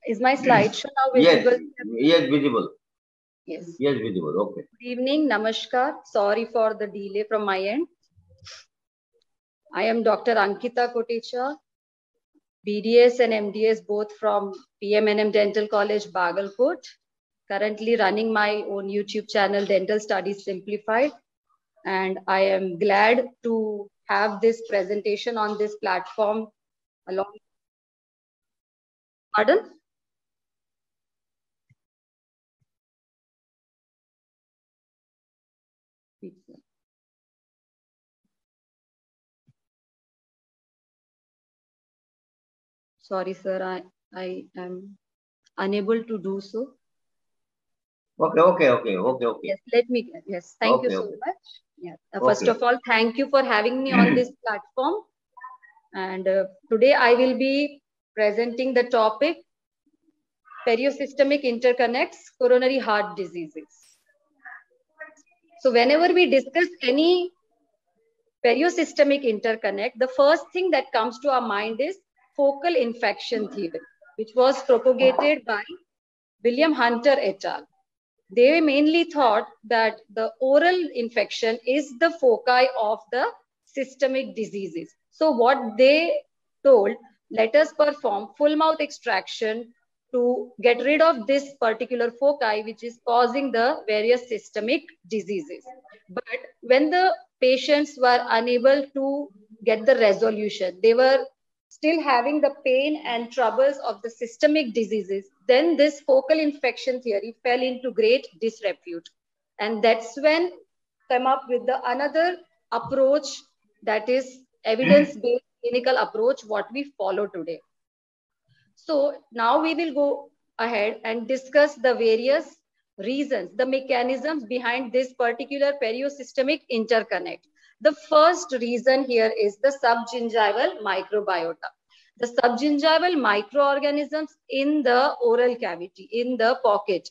Is my slideshow now visible? Yes, visible. Yes. Yes, visible. Okay. Good evening. Namaskar. Sorry for the delay from my end. I am Dr. Ankita Kotecha, BDS and MDS both from PMNM Dental College, Bagalkot. Currently running my own YouTube channel, Dental Studies Simplified. And I am glad to have this presentation on this platform along. Pardon? Sorry, sir, I am unable to do so. Okay. Yes, yes, thank you so much. Yeah. First of all, thank you for having me on this platform. And today I will be presenting the topic, periosystemic interconnects, coronary heart diseases. So whenever we discuss any periosystemic interconnect, the first thing that comes to our mind is focal infection theory, which was propagated by William Hunter et al. They mainly thought that the oral infection is the foci of the systemic diseases. So what they told, let us perform full mouth extraction to get rid of this particular foci, which is causing the various systemic diseases. But when the patients were unable to get the resolution, they were still having the pain and troubles of the systemic diseases, then this focal infection theory fell into great disrepute. And that's when came up with the another approach, that is evidence-based clinical approach, what we follow today. So now we will go ahead and discuss the various reasons, the mechanisms behind this particular periosystemic interconnect. The first reason here is the subgingival microbiota. The subgingival microorganisms in the oral cavity, in the pocket,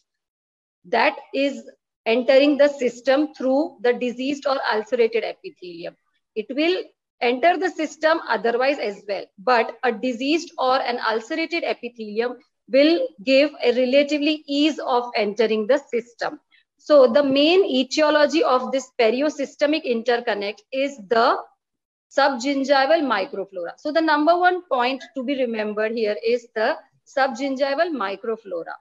that is entering the system through the diseased or ulcerated epithelium. It will enter the system otherwise as well, but a diseased or an ulcerated epithelium will give a relatively ease of entering the system. So the main etiology of this periosystemic interconnect is the subgingival microflora. So the number one point to be remembered here is the subgingival microflora.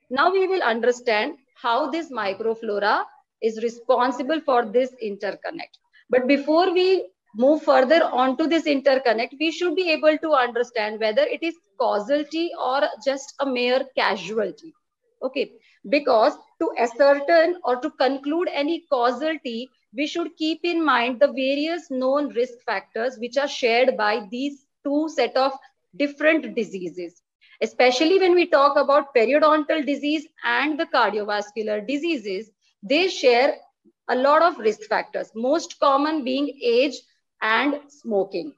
Now we will understand how this microflora is responsible for this interconnect. But before we move further on to this interconnect, we should be able to understand whether it is causality or just a mere casualty. Okay, because to ascertain or to conclude any causality, we should keep in mind the various known risk factors which are shared by these two set of different diseases. Especially when we talk about periodontal disease and the cardiovascular diseases, they share a lot of risk factors, most common being age and smoking.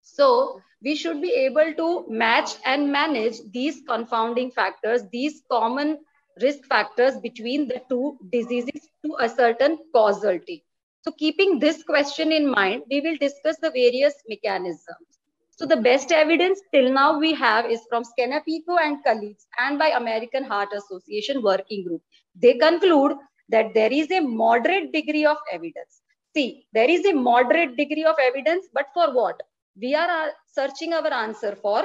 So we should be able to match and manage these confounding factors, these common risk factors between the two diseases to a certain causality. So keeping this question in mind, we will discuss the various mechanisms. So the best evidence till now we have is from Skenapico and colleagues and by American Heart Association Working Group. They conclude that there is a moderate degree of evidence. See, there is a moderate degree of evidence, but for what? We are searching our answer for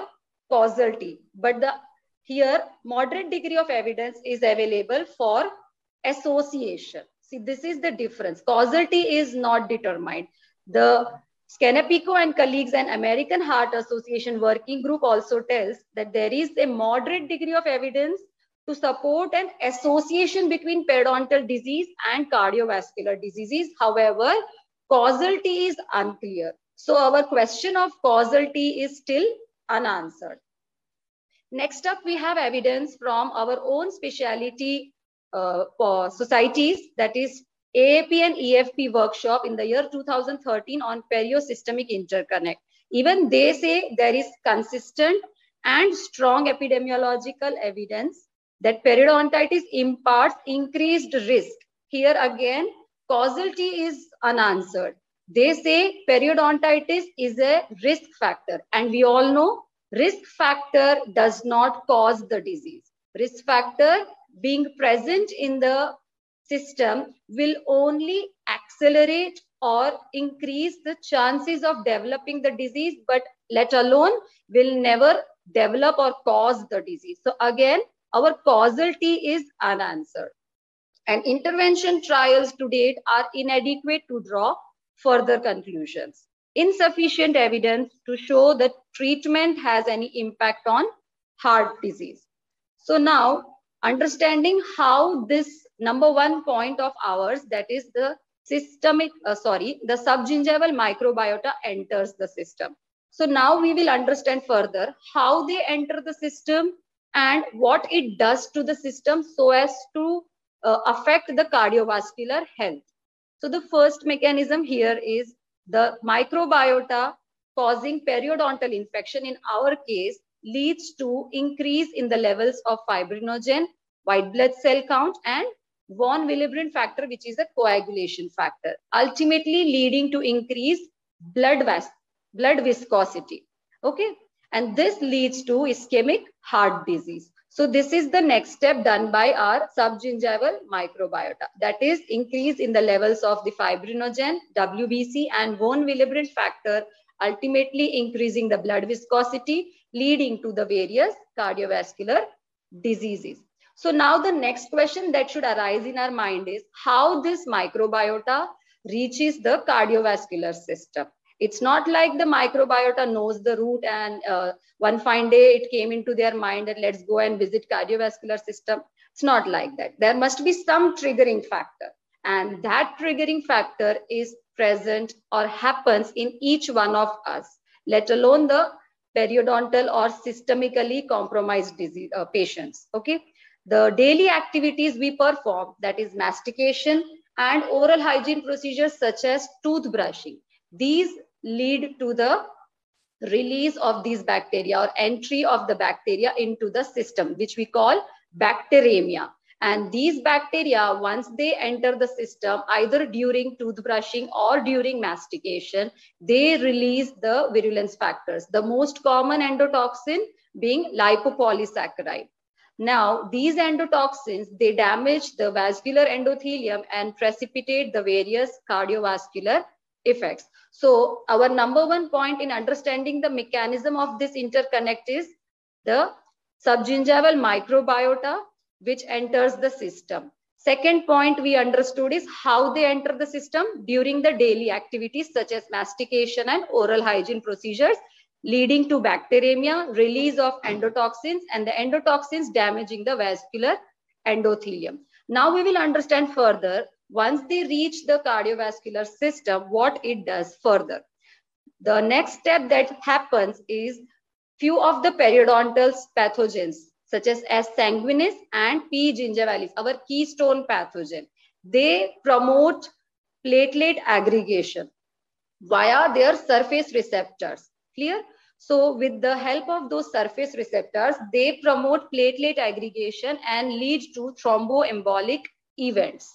causality. But Here, moderate degree of evidence is available for association. See, this is the difference. Causality is not determined. The Scanepico and colleagues and American Heart Association working group also tells that there is a moderate degree of evidence to support an association between periodontal disease and cardiovascular diseases. However, causality is unclear. So our question of causality is still unanswered. Next up, we have evidence from our own specialty societies, that is AAP and EFP workshop in the year 2013 on periosystemic interconnect. Even they say there is consistent and strong epidemiological evidence that periodontitis imparts increased risk. Here again, causality is unanswered. They say periodontitis is a risk factor, and we all know risk factor does not cause the disease. Risk factor being present in the system will only accelerate or increase the chances of developing the disease, but let alone will never develop or cause the disease. So again, our causality is unanswered. And intervention trials to date are inadequate to draw further conclusions. Insufficient evidence to show that treatment has any impact on heart disease. So now, understanding how this number one point of ours, that is the the subgingival microbiota enters the system. So now we will understand further how they enter the system and what it does to the system so as to affect the cardiovascular health. So the first mechanism here is the microbiota causing periodontal infection, in our case, leads to increase in the levels of fibrinogen, white blood cell count, and von Willebrand factor, which is a coagulation factor, ultimately leading to increased blood viscosity. Okay, and this leads to ischemic heart disease. So this is the next step done by our subgingival microbiota, that is increase in the levels of the fibrinogen, WBC, and von Willebrand factor, ultimately increasing the blood viscosity, leading to the various cardiovascular diseases. So now the next question that should arise in our mind is how this microbiota reaches the cardiovascular system. It's not like the microbiota knows the route and one fine day it came into their mind that let's go and visit cardiovascular system. It's not like that. There must be some triggering factor, and that triggering factor is present or happens in each one of us, let alone the periodontal or systemically compromised disease patients. Okay, the daily activities we perform, that is mastication and oral hygiene procedures such as toothbrushing, these lead to the release of these bacteria or entry of the bacteria into the system, which we call bacteremia. And these bacteria, once they enter the system, either during toothbrushing or during mastication, they release the virulence factors, the most common endotoxin being lipopolysaccharide. Now, these endotoxins, they damage the vascular endothelium and precipitate the various cardiovascular effects. So our number one point in understanding the mechanism of this interconnect is the subgingival microbiota, which enters the system. Second point we understood is how they enter the system during the daily activities such as mastication and oral hygiene procedures, leading to bacteremia, release of endotoxins, and the endotoxins damaging the vascular endothelium. Now we will understand further, once they reach the cardiovascular system, what it does further. The next step that happens is few of the periodontal pathogens, such as S. sanguinis and P. gingivalis, our keystone pathogen. They promote platelet aggregation via their surface receptors. Clear? So with the help of those surface receptors, they promote platelet aggregation and lead to thromboembolic events.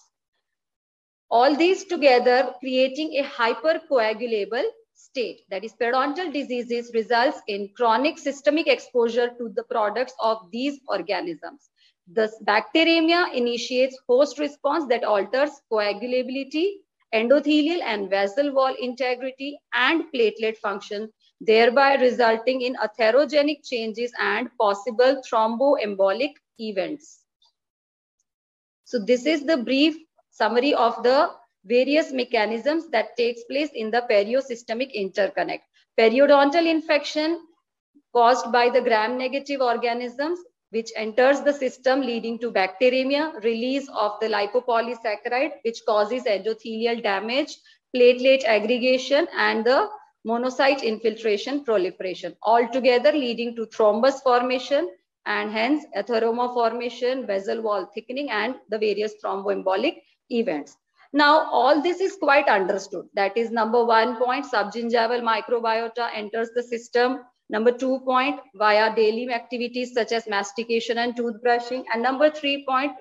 All these together creating a hypercoagulable state, that is periodontal diseases results in chronic systemic exposure to the products of these organisms. Thus, bacteremia initiates host response that alters coagulability, endothelial and vessel wall integrity and platelet function, thereby resulting in atherogenic changes and possible thromboembolic events. So this is the brief summary of the various mechanisms that takes place in the periosystemic interconnect. Periodontal infection caused by the gram-negative organisms, which enters the system leading to bacteremia, release of the lipopolysaccharide, which causes endothelial damage, platelet aggregation, and the monocyte infiltration proliferation, altogether leading to thrombus formation and hence atheroma formation, vessel wall thickening, and the various thromboembolic events. Now, all this is quite understood. That is number 1 point, subgingival microbiota enters the system. Number 2 point, via daily activities such as mastication and toothbrushing. And number 3 point,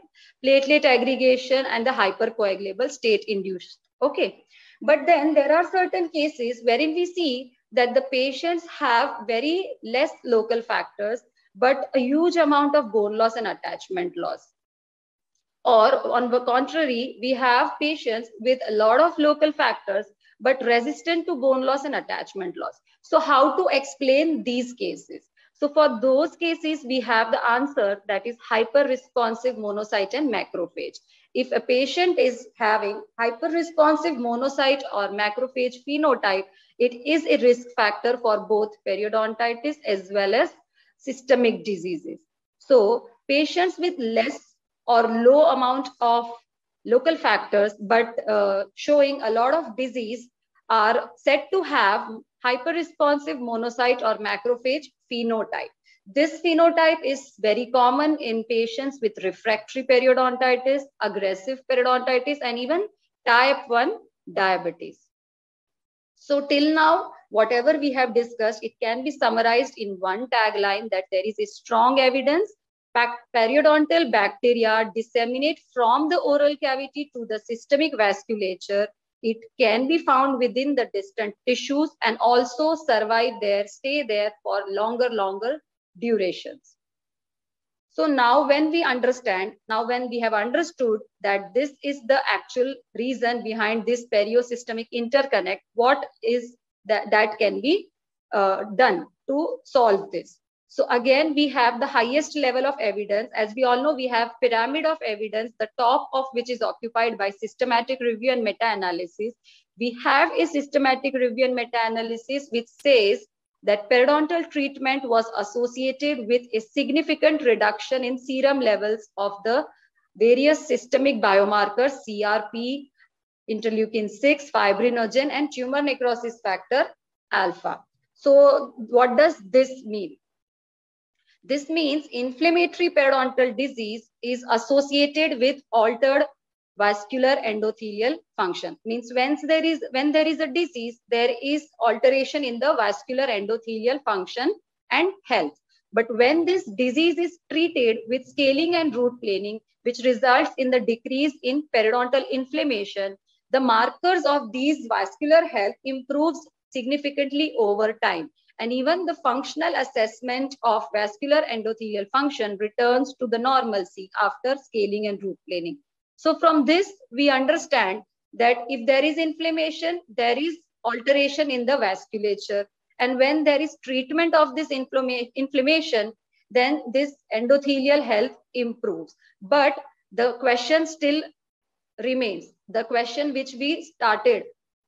platelet aggregation and the hypercoagulable state induced. Okay. But then there are certain cases wherein we see that the patients have very less local factors, but a huge amount of bone loss and attachment loss. Or on the contrary, we have patients with a lot of local factors, but resistant to bone loss and attachment loss. So how to explain these cases? So for those cases, we have the answer, that is hyper-responsive monocyte and macrophage. If a patient is having hyper-responsive monocyte or macrophage phenotype, it is a risk factor for both periodontitis as well as systemic diseases. So patients with less or low amount of local factors, but showing a lot of disease, are said to have hyperresponsive monocyte or macrophage phenotype. This phenotype is very common in patients with refractory periodontitis, aggressive periodontitis, and even type 1 diabetes. So till now, whatever we have discussed, it can be summarized in one tagline, that there is a strong evidence periodontal bacteria disseminate from the oral cavity to the systemic vasculature. It can be found within the distant tissues and also survive there, stay there for longer durations. So now when we have understood that this is the actual reason behind this periosystemic interconnect, what is that can be done to solve this? So again, we have the highest level of evidence. As we all know, we have pyramid of evidence, the top of which is occupied by systematic review and meta-analysis. We have a systematic review and meta-analysis which says that periodontal treatment was associated with a significant reduction in serum levels of the various systemic biomarkers, CRP, interleukin-6, fibrinogen, and tumor necrosis factor alpha. So what does this mean? This means inflammatory periodontal disease is associated with altered vascular endothelial function. Means when there is a disease, there is alteration in the vascular endothelial function and health. But when this disease is treated with scaling and root planing, which results in the decrease in periodontal inflammation, the markers of these vascular health improves significantly over time. And even the functional assessment of vascular endothelial function returns to the normalcy after scaling and root planing. So from this, we understand that if there is inflammation, there is alteration in the vasculature. And when there is treatment of this inflammation, then this endothelial health improves. But the question still remains. The question which we started,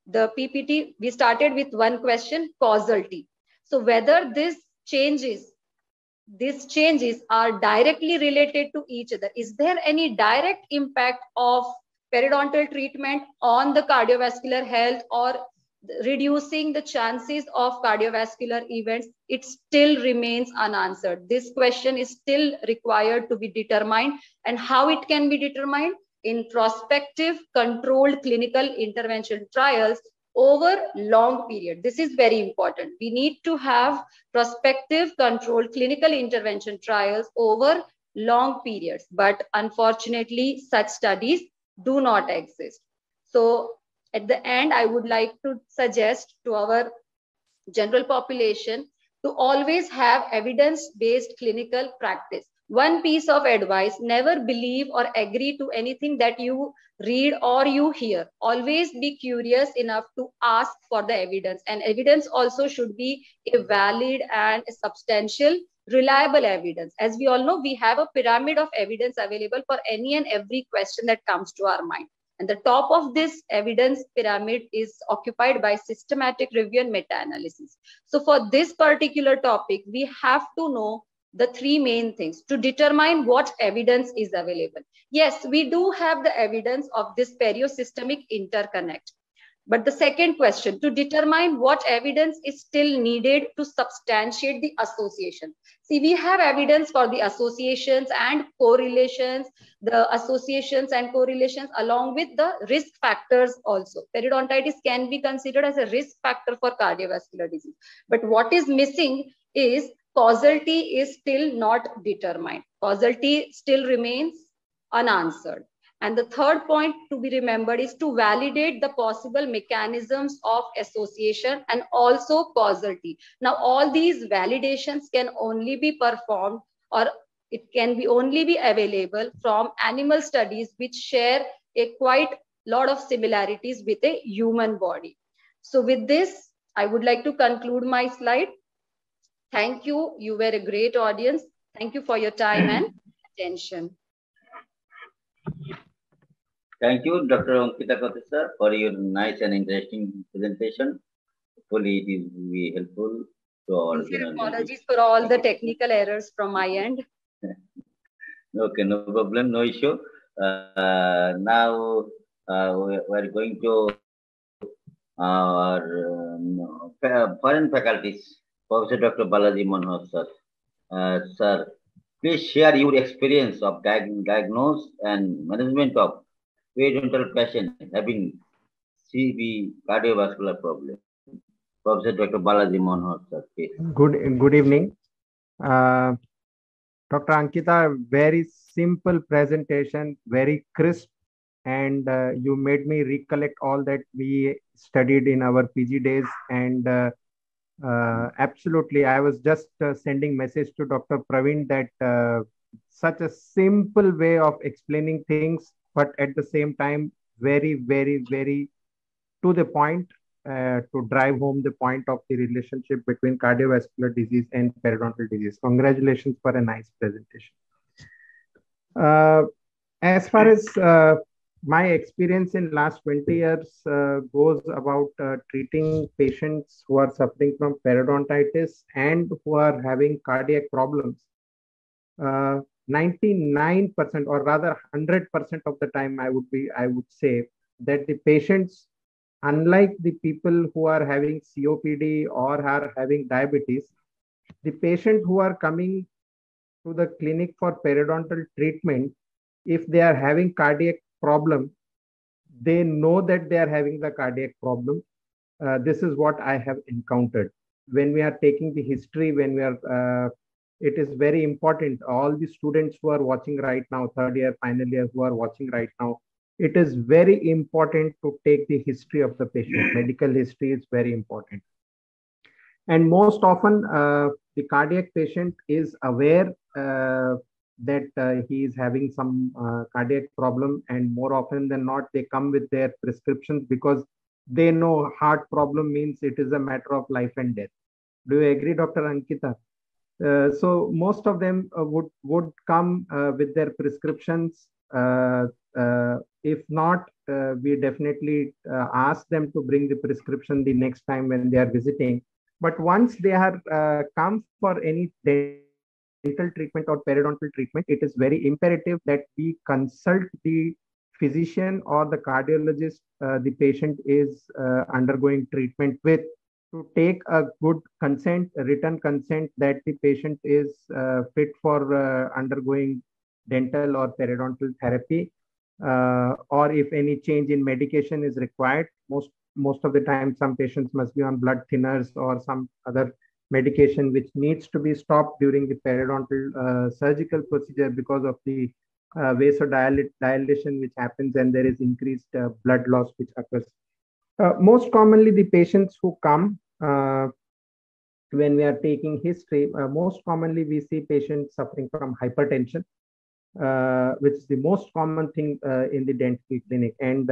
the PPT, we started with one question, causality. So whether these changes are directly related to each other. Is there any direct impact of periodontal treatment on the cardiovascular health or reducing the chances of cardiovascular events? It still remains unanswered. This question is still required to be determined. And how it can be determined? In prospective controlled clinical intervention trials over long period. This is very important. We need to have prospective controlled clinical intervention trials over long periods, but unfortunately such studies do not exist. So at the end, I would like to suggest to our general population to always have evidence-based clinical practice. One piece of advice: never believe or agree to anything that you read or you hear. Always be curious enough to ask for the evidence, and evidence also should be a valid and a substantial, reliable evidence. As we all know, we have a pyramid of evidence available for any and every question that comes to our mind. And the top of this evidence pyramid is occupied by systematic review and meta-analysis. So for this particular topic, we have to know the three main things to determine what evidence is available. Yes, we do have the evidence of this periosystemic interconnect. But the second question, to determine what evidence is still needed to substantiate the association. See, we have evidence for the associations and correlations, along with the risk factors also. Periodontitis can be considered as a risk factor for cardiovascular disease. But what is missing is causality is still not determined. Causality still remains unanswered. And the third point to be remembered is to validate the possible mechanisms of association and also causality. Now, all these validations can only be performed, or it can be only be available from animal studies which share a quite lot of similarities with a human body. So with this, I would like to conclude my slide. Thank you. You were a great audience. Thank you for your time and attention. Thank you, Dr. Ankita Koti sir, for your nice and interesting presentation. Hopefully, it will be helpful to our apologies for all the technical errors from my end. Okay, no problem, no issue. Now we're going to our foreign faculties, Professor Dr. Balaji Manohar sir. Sir, please share your experience of diagnosis and management of periodontal patients having CV cardiovascular problem. Professor Dr. Balaji Manohar sir, please. Good evening. Dr. Ankita, very simple presentation, very crisp, and you made me recollect all that we studied in our PG days. And absolutely, I was just sending message to Dr. Praveen that such a simple way of explaining things, but at the same time, very, very, very to the point, to drive home the point of the relationship between cardiovascular disease and periodontal disease. Congratulations for a nice presentation. As far as my experience in last 20 years goes about treating patients who are suffering from periodontitis and who are having cardiac problems, 99% or rather 100% of the time, I would say that the patients, unlike the people who are having COPD or are having diabetes, the patient who are coming to the clinic for periodontal treatment, if they are having cardiac problem, they know that they are having the cardiac problem. This is what I have encountered. When we are taking the history, when we are it is very important. All the students who are watching right now, third year, final year, who are watching right now, it is very important to take the history of the patient. Medical history is very important. And most often, the cardiac patient is aware that he is having some cardiac problem, and more often than not, they come with their prescriptions because they know heart problem means it is a matter of life and death. Do you agree, Dr. Ankita? So most of them would come with their prescriptions. If not, we definitely ask them to bring the prescription the next time when they are visiting. But once they are come for any dental treatment or periodontal treatment, it is very imperative that we consult the physician or the cardiologist the patient is undergoing treatment with, to take a good consent, a written consent that the patient is fit for undergoing dental or periodontal therapy, or if any change in medication is required. Most of the time, some patients must be on blood thinners or some other medication which needs to be stopped during the periodontal surgical procedure because of the vasodilation which happens, and there is increased blood loss which occurs. Most commonly, the patients who come when we are taking history, most commonly we see patients suffering from hypertension, which is the most common thing in the dental clinic. And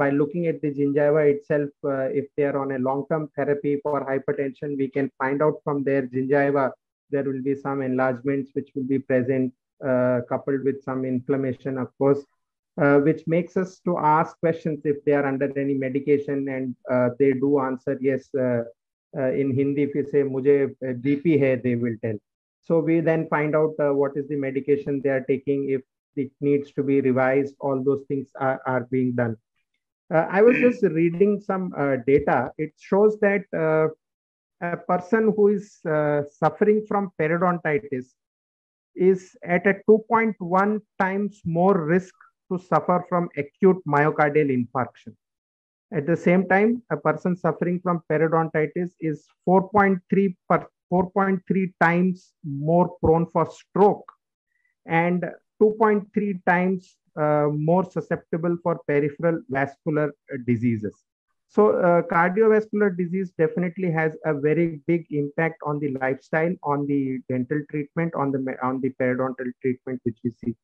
by looking at the gingiva itself, if they are on a long-term therapy for hypertension, we can find out from their gingiva there will be some enlargements which will be present, coupled with some inflammation, of course, which makes us to ask questions if they are under any medication, and they do answer yes. In Hindi, if you say "Mujhe BP hai," they will tell. So we then find out what is the medication they are taking, if it needs to be revised. All those things are being done. I was just reading some data. It shows that a person who is suffering from periodontitis is at a 2.1 times more risk to suffer from acute myocardial infarction. At the same time, a person suffering from periodontitis is 4.3 times more prone for stroke and 2.3 times more susceptible for peripheral vascular diseases. So cardiovascular disease definitely has a very big impact on the lifestyle, on the dental treatment, on the periodontal treatment which we see.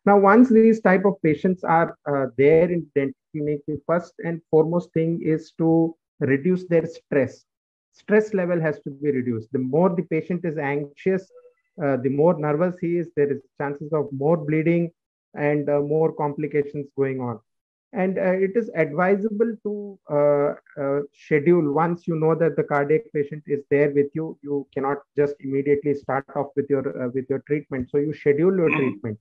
Now, once these type of patients are there in dental clinic, the first and foremost thing is to reduce their stress. Stress level has to be reduced. The more the patient is anxious, the more nervous he is, there is chances of more bleeding and more complications going on. And it is advisable to schedule. Once you know that the cardiac patient is there with you, you cannot just immediately start off with your treatment. So you schedule your treatment.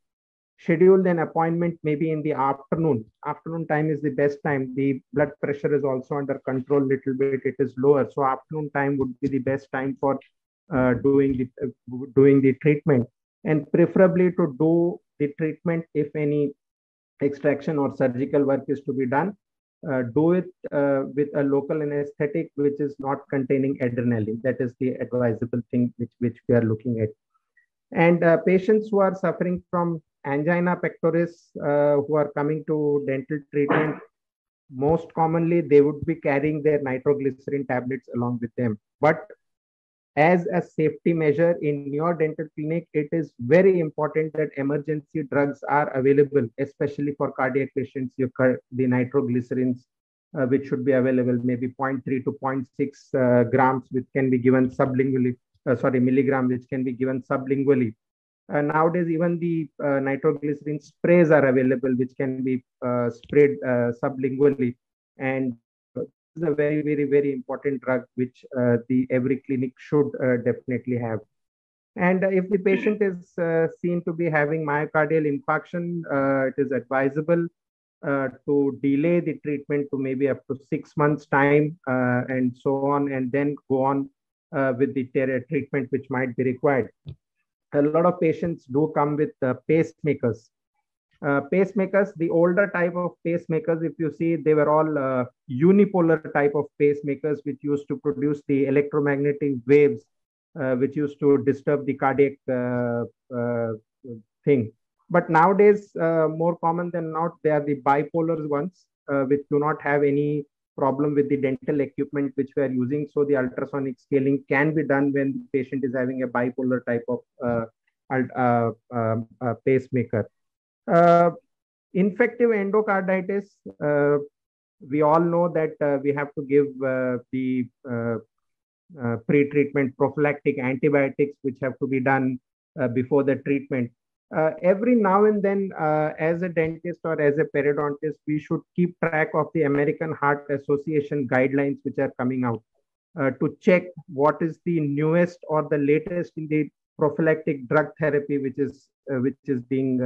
Schedule an appointment maybe in the afternoon. Afternoon time is the best time. The blood pressure is also under control little bit. It is lower. So afternoon time would be the best time for doing the treatment, and preferably to do the treatment if any extraction or surgical work is to be done. Do it with a local anesthetic which is not containing adrenaline. That is the advisable thing which we are looking at. And patients who are suffering from angina pectoris, who are coming to dental treatment, most commonly they would be carrying their nitroglycerin tablets along with them. But as a safety measure in your dental clinic, it is very important that emergency drugs are available, especially for cardiac patients. The nitroglycerins, which should be available, maybe 0.3 to 0.6 grams, which can be given sublingually, milligram, which can be given sublingually. Nowadays, even the nitroglycerin sprays are available, which can be sprayed sublingually. And this is a very, very, very important drug, which every clinic should definitely have. And if the patient is seen to be having myocardial infarction, it is advisable to delay the treatment to maybe up to 6 months time and so on, and then go on with the treatment which might be required. A lot of patients do come with pacemakers. Pacemakers, the older type of pacemakers, if you see, they were all unipolar type of pacemakers, which used to produce the electromagnetic waves, which used to disturb the cardiac thing. But nowadays, more common than not, they are the bipolar ones, which do not have any problem with the dental equipment which we are using. So the ultrasonic scaling can be done when the patient is having a bipolar type of pacemaker. Infective endocarditis, we all know that we have to give the pre-treatment prophylactic antibiotics, which have to be done before the treatment. Every now and then, as a dentist or as a periodontist, we should keep track of the American Heart Association guidelines which are coming out to check what is the newest or the latest in the prophylactic drug therapy which is being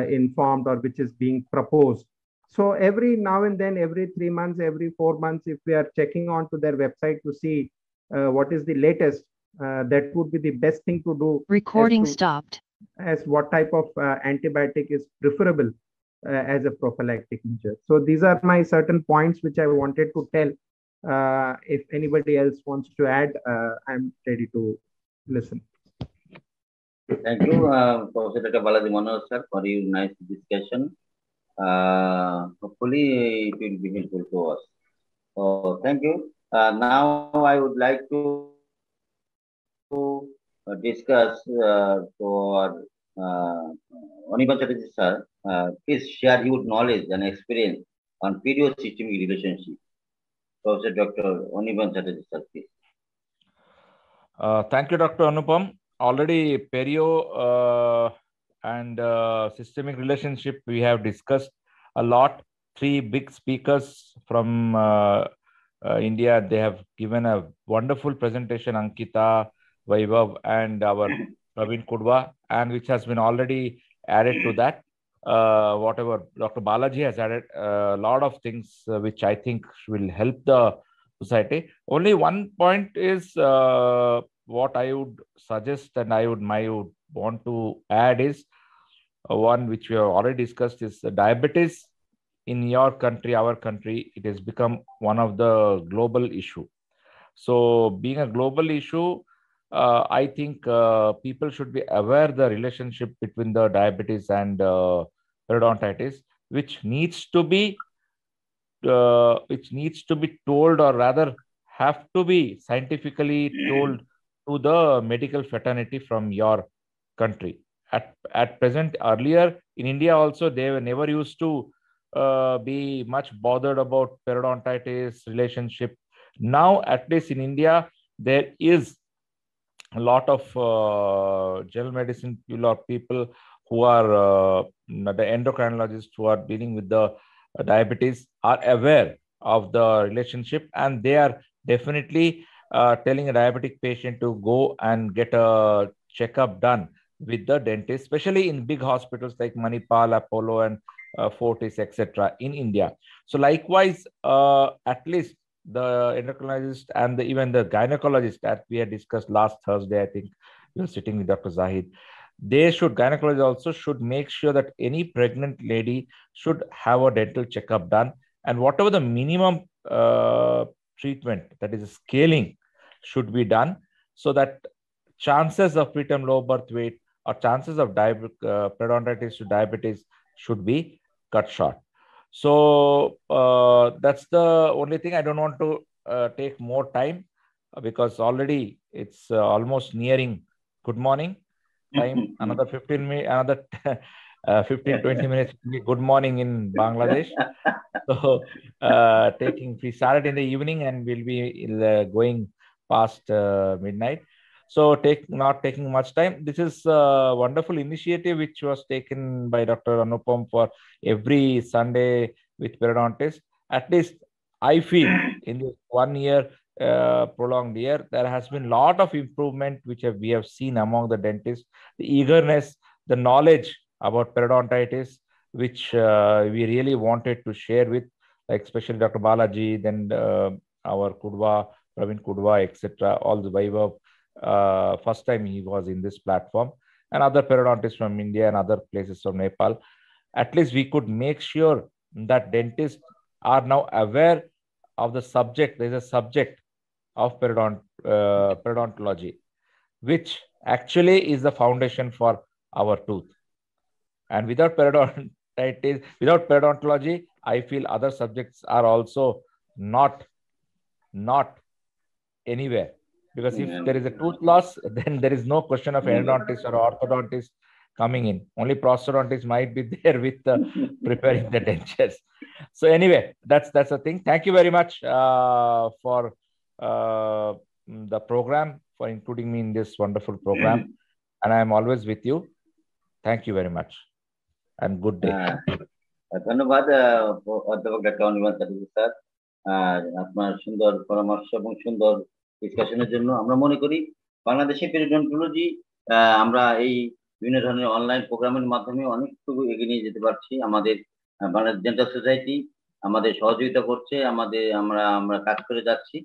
informed or which is being proposed. So every now and then, every 3 months, every 4 months, if we are checking onto their website to see what is the latest, that would be the best thing to do. Recording stopped. As what type of antibiotic is preferable as a prophylactic measure. So these are my certain points which I wanted to tell. If anybody else wants to add, I'm ready to listen. Thank you, Professor Dr. Balaji Manohar sir, for your nice discussion. Hopefully it will be helpful to us. So thank you. Now I would like to discuss for Anirban Chatterjee sir. Please share your knowledge and experience on perio-systemic relationship. Professor Dr. Anirban Chatterjee sir, please. Thank you, Dr. Anupam. Already perio and systemic relationship we have discussed a lot. Three big speakers from India, they have given a wonderful presentation, Ankita, Vaibhav, and our Praveen Kudwa, and which has been already added to that. Whatever Dr. Balaji has added, a lot of things which I think will help the society. Only one point is what I would suggest and I would want to add is one which we have already discussed is diabetes in your country, our country. It has become one of the global issue. So being a global issue, I think people should be aware the relationship between the diabetes and periodontitis, which needs to be told, or rather have to be scientifically told to the medical fraternity from your country. At present, earlier in India also, they were never used to be much bothered about periodontitis relationship. Now, at least in India, there is a lot of general medicine people who are the endocrinologists who are dealing with the diabetes are aware of the relationship, and they are definitely telling a diabetic patient to go and get a checkup done with the dentist, especially in big hospitals like Manipal, Apollo, and Fortis, etc. in India. So likewise, at least the endocrinologist and even the gynecologist that we had discussed last Thursday, I think we were sitting with Dr. Zahid, gynecologists also should make sure that any pregnant lady should have a dental checkup done, and whatever the minimum treatment, that is scaling, should be done, so that chances of preterm low birth weight or chances of periodontitis to diabetes should be cut short. So that's the only thing. I don't want to take more time because already it's almost nearing good morning time. Another 15 minutes, another 15-20 minutes good morning in Bangladesh. So we started in the evening and we'll be going past midnight. So not taking much time. This is a wonderful initiative which was taken by Dr. Anupam for every Sunday with periodontist. At least I feel in this 1 year, prolonged year, there has been a lot of improvement which we have seen among the dentists. The eagerness, the knowledge about periodontitis, which we really wanted to share with, like especially Dr. Balaji, then our Kudwa, Praveen Kudwa, etc. All the Vaibhav. First time he was in this platform, and other periodontists from India and other places from Nepal. At least we could make sure that dentists are now aware of the subject. There is a subject of periodontology, which actually is the foundation for our tooth. And without periodontitis, without periodontology, I feel other subjects are also not anywhere. Because if there is a tooth loss, then there is no question of endodontist or orthodontist coming in. Only prosthodontist might be there with preparing the dentures. So anyway, that's the thing. Thank you very much for the program, for including me in this wonderful program. And I am always with you. Thank you very much. And good day. ধন্যবাদ অধ্যাপক doctor Anirban Chatterjee sir, আপনার সুন্দর পরামর্শ এবং সুন্দর ডিসকাশনের জন্য। আমরা মনে করি বাংলাদেশে পেরিওডন্টোলজি আমরা এই বিভিন্ন ধরনের অনলাইন প্রোগ্রামের মাধ্যমে অনেকটুকু এগিয়ে নিয়ে যেতে পারছি। আমাদের বাংলাদেশ ডেন্টাল সোসাইটি আমাদের সহযোগিতা করছে, আমরা কাজ করে যাচ্ছি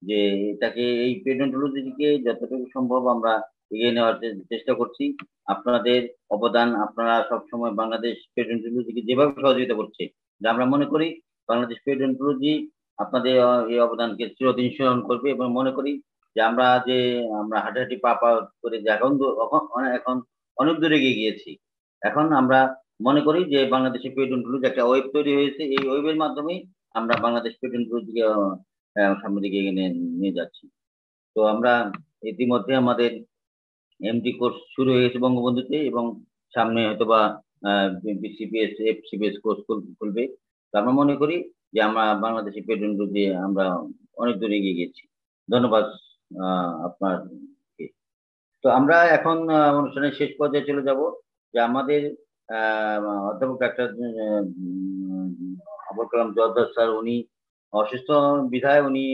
যে এটাকে এই পেরিওডন্টোলজিকে যতটুকু সম্ভব আমরা এগিয়ে নেওয়ার চেষ্টা করছি। আপনাদের অবদান, আপনারা সবসময় বাংলাদেশ পেরিওডন্টোলজিকে যেভাবে সহযোগিতা করছে, যে আমরা মনে করি বাংলাদেশ পেরিওডন্টোলজি আপনাদের এই অবদানকে চিরদিন স্মরণ করবে, এবং মনে করি যে আমরা হাঁটাহাঁটি পা করে যে এখন অনেক দূরে এগিয়ে গিয়েছি। এখন আমরা মনে করি যে বাংলাদেশে পেরিওডন্টোলজি একটা ওয়েব তৈরি হয়েছে, এই ওয়েবের মাধ্যমেই আমরা বাংলাদেশ পেরিওডন্টোলজিকে সামনের দিকে এগিয়ে নিয়ে যাচ্ছি। তো আমরা ইতিমধ্যে আমাদের এমডি কোর্স শুরু হয়ে গেছে বঙ্গবন্ধুতে, এবং সামনে হয়তোবা বিসিপিএস এফসিপিএস কোর্স খুলবে। তো আমরা মনে করি যে আমরা বাংলাদেশি পেরিওডন্টোলজি আমরা অনেক দূরে এগিয়ে গেছি। ধন্যবাদ আপনার। তো আমরা এখন অনুষ্ঠানের শেষ পর্যায়ে চলে যাব, যে আমাদের অধ্যাপক ডাক্তার আবুল কালাম জোয়ারদার স্যার, উনি অসুস্থ বিধায় উনি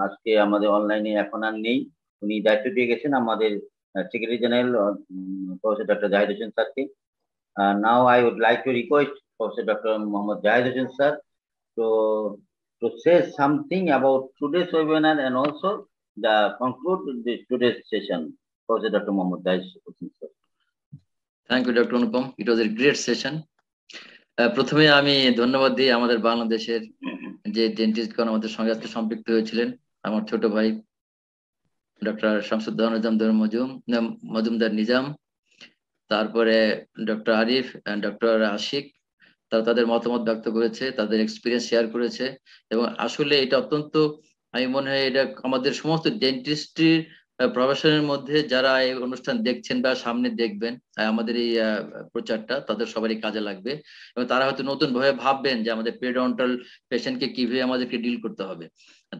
আজকে আমাদের অনলাইনে এখন আর নেই। উনি দায়িত্ব দিয়ে গেছেন আমাদের secretary general professor doctor Zahid Hossain স্যারকে। Now I would like to request professor doctor Mohammad Zahid Hossain sir to say something about today's webinar and also the conclude today's session. Professor Dr. Mohammad Jahid Hossain sir. Thank you, Dr. Anupam. It was a great session. প্রথমে আমি ধন্যবাদ দিই আমাদের বাংলাদেশের যে ডেন্টিস্টগণ আমাদের সঙ্গে আজকে সম্পৃক্ত হয়েছিলেন। আমার ছোট ভাই ডক্টর শামসুদ্দৌলা নিজাম মজুমদার নিজাম, তারপরে doctor Arif and doctor Ashiq, তারা তাদের মতামত ব্যক্ত করেছে, তাদের এক্সপিরিয়েন্স শেয়ার করেছে। এবং আসলে এটা অত্যন্ত, আমি মনে হয় এটা আমাদের সমস্ত ডেন্টিস্ট্রির প্রফেশনের মধ্যে যারা এই অনুষ্ঠান দেখছেন বা সামনে দেখবেন আমাদের এই প্রচারটা, তাদের সবারই কাজে লাগবে। এবং তারা হয়তো নতুন ভাবে ভাববেন যে আমাদের পেরিওডন্টাল পেশেন্টকে কিভাবে আমাদেরকে ডিল করতে হবে,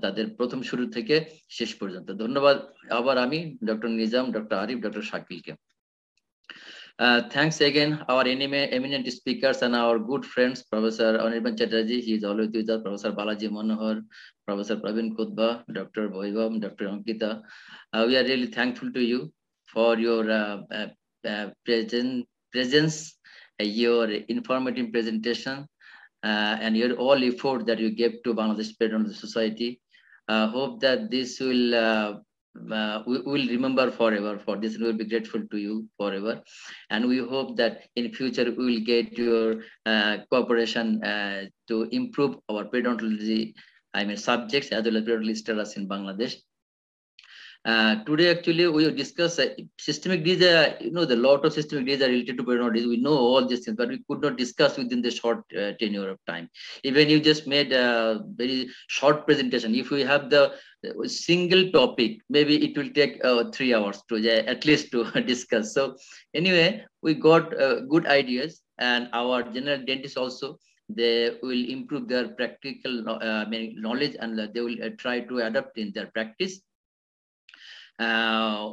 তাদের প্রথম শুরু থেকে শেষ পর্যন্ত। ধন্যবাদ আবার আমি doctor Nizam, doctor Arif, doctor শাকিলকে। Thanks again our eminent speakers and our good friends, Professor Anirban Chatterjee, he is always with us, Professor Balaji Manohar, Professor Praveen Kudba, Dr. Bhoivam, Dr. Ankita. We are really thankful to you for your presence, your informative presentation, and your all effort that you gave to Bangladesh Periodontology Society. Hope that this will we will remember forever for this. We will be grateful to you forever, and we hope that in future we will get your cooperation to improve our periodontology, subjects as well as periodontology status in Bangladesh. Today actually we will discuss systemic disease. You know, the lot of systemic disease are related to periodontology. We know all these things, but we could not discuss within the short tenure of time. Even you just made a very short presentation. If we have the single topic, maybe it will take 3 hours to at least to discuss. So anyway, we got good ideas, and our general dentists also, they will improve their practical knowledge, and they will try to adapt in their practice.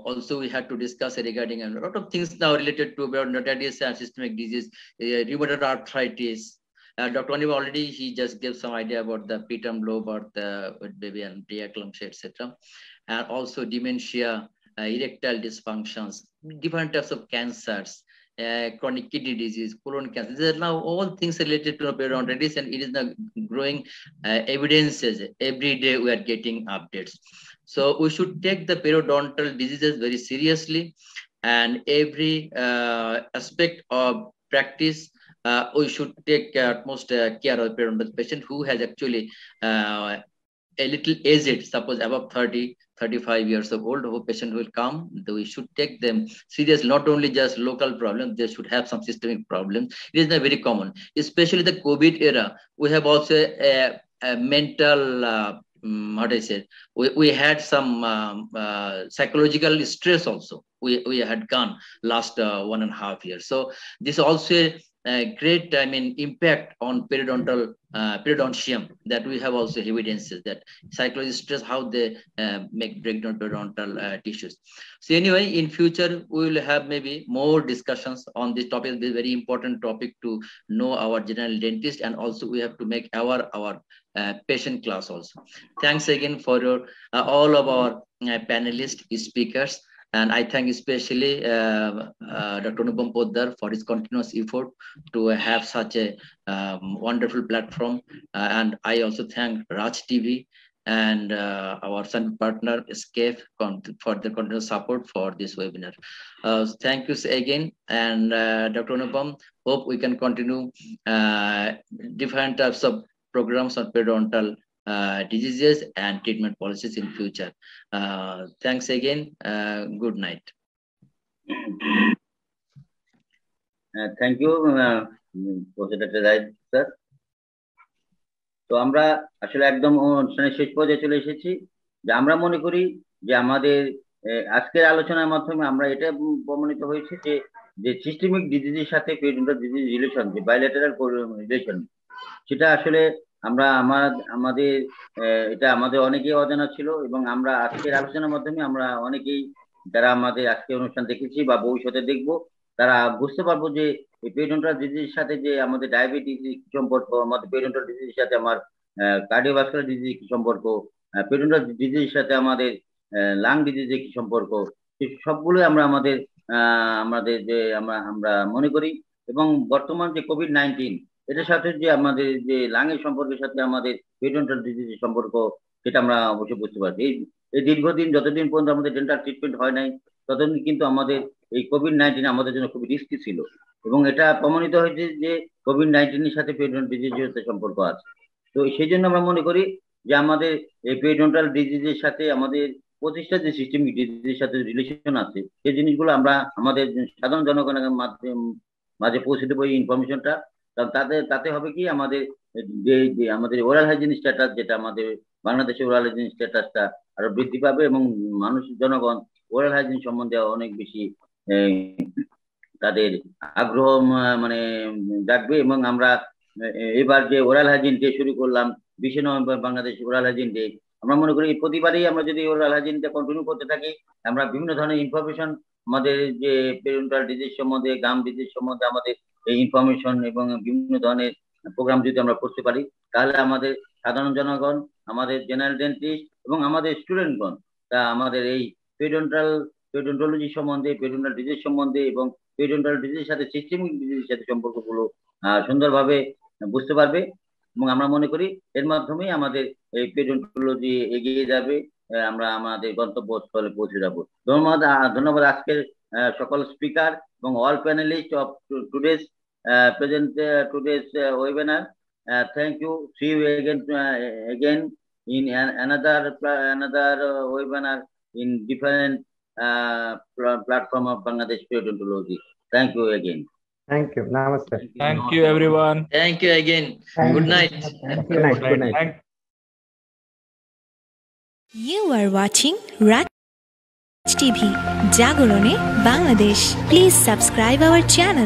Also, we had to discuss regarding a lot of things now related to periodontitis and systemic disease, rheumatoid arthritis. Dr. Aniba already, he just gave some idea about the preterm lobe or the baby and preeclampsia, etc. And also dementia, erectile dysfunctions, different types of cancers, chronic kidney disease, colon cancer. These are now all things related to periodontitis, and it is now growing evidences. Every day we are getting updates. So we should take the periodontal diseases very seriously, and every aspect of practice we should take utmost care of periodontal patient who has actually a little aged, suppose above 30-35 years of old, who patient will come, we should take them serious, not only just local problems, they should have some systemic problems. It is not very common, especially the COVID era. We have also a mental what I said, we had some psychological stress also. We had gone last 1.5 years. So this also great, impact on periodontium, that we have also evidences that psychological stress, how they break down periodontal tissues. So anyway, in future, we will have maybe more discussions on this topic. This is a very important topic to know our general dentist, and also we have to make our patient class also. Thanks again for your all of our panelists, speakers. And I thank especially Dr. Anupam Poddar for his continuous effort to have such a wonderful platform. And I also thank Raj TV and our partner Escape for the continuous support for this webinar. Thank you again. And Dr. Anupam, hope we can continue different types of programs on periodontal diseases and treatment policies in future. Thanks again. Good night. Thank you, Professor Dr. Jahid sir. তো আমরা আসলে একদম অনুষ্ঠানের শেষ পর্যায়ে চলে এসেছি, যে আমরা মনে করি যে আমাদের আজকের আলোচনার মাধ্যমে আমরা এটা প্রমাণিত হয়েছে যে সিস্টেমিক ডিজিজের সাথে পেরিডন্টাল ডিজিজ রিলেশন, যে বাইলেটারাল রিলেশন, সেটা আসলে আমাদের এটা আমাদের অনেকেই অজানা ছিল, এবং আমরা আজকের আলোচনার মাধ্যমে আমরা অনেকেই যারা আমাদের আজকের অনুষ্ঠান দেখেছি বা ভবিষ্যতে দেখব, তারা বুঝতে পারবো যে পেরিডন্টাল ডিজিজের সাথে যে আমাদের ডায়াবেটিস কি সম্পর্ক, আমাদের পেরিডন্টাল ডিজিজের সাথে আমার কার্ডিওভাস্কুলার ডিজিজ কি সম্পর্ক, পেরিডন্টাল ডিজিজের সাথে আমাদের লাং ডিজিজের কি সম্পর্ক, সবগুলো আমরা আমাদের যে আমরা মনে করি। এবং বর্তমান যে কোভিড-19 এটার সাথে যে আমাদের যে লাংয়ের সম্পর্কের সাথে আমাদের পেরিডন্টাল ডিজিজের সম্পর্ক, সেটা আমরা অবশ্যই বুঝতে পারছি। এই দীর্ঘদিন যতদিন পর্যন্ত আমাদের ডেন্টাল ট্রিটমেন্ট হয় নাই, ততদিন কিন্তু আমাদের এই কোভিড-19 আমাদের জন্য খুবই রিস্কি ছিল, এবং এটা প্রমাণিত হয়েছে যে কোভিড-19 সাথে পেরিডন্টাল ডিজিজের সম্পর্ক আছে। তো সেই জন্য আমরা মনে করি যে আমাদের এই পেরিডন্টাল ডিজিজের সাথে আমাদের প্রতিষ্ঠা যে সিস্টেমিক ডিজিজের সাথে রিলেশন আছে, সেই জিনিসগুলো আমরা আমাদের সাধারণ জনগণের মাঝে পৌঁছে দেবো এই ইনফরমেশনটা। কারণ তাতে হবে কি, আমাদের যে আমাদের ওরাল হাইজিন স্ট্যাটাস, যেটা আমাদের বাংলাদেশের ওরাল হাইজিন স্ট্যাটাসটা আরো বৃদ্ধি পাবে, এবং জনগণ ওরাল হাইজিন সম্বন্ধে অনেক বেশি তাদের আগ্রহ মানে জাগবে। এবং আমরা এবার যে ওরাল হাইজিন ডে শুরু করলাম 20 November Bangladesh oral hygiene day, আমরা মনে করি প্রতিবারই আমরা যদি ওরাল হাইজিনটা কন্টিনিউ করতে থাকি, আমরা বিভিন্ন ধরনের ইনফরমেশন আমাদের যে পেরিডন্টাল ডিজিজ সম্বন্ধে, গাম ডিজিজ সম্বন্ধে আমাদের এই ইনফরমেশন এবং বিভিন্ন ধরনের প্রোগ্রাম যদি আমরা করতে পারি, তাহলে আমাদের সাধারণ জনগণ, আমাদের জেনারেল ডেন্টিস্ট এবং আমাদের স্টুডেন্টগণ তা আমাদের এই পেরিডন্টোলজি সম্বন্ধে, পেরিডন্টাল ডিজিজ সম্বন্ধে এবং পেরিডন্টাল ডিজিজের সাথে সিস্টেমিক ডিজিজের সাথে সম্পর্কগুলো সুন্দরভাবে বুঝতে পারবে। এবং আমরা মনে করি এর মাধ্যমেই আমাদের এই পেরিডন্টোলজি এগিয়ে যাবে, আমরা আমাদের গন্তব্যস্থলে পৌঁছে যাব। ধন্যবাদ আজকের সকল স্পিকার এবং all panelist of today's webinar. Thank you. See you again in another webinar in different platform of Bangladesh Periodontology. Thank you again. Thank you. Namaste. Thank you, everyone. Thank you again. Good night. Good night. You are watching Raj TV, Jagorone, Bangladesh. Please subscribe our channel.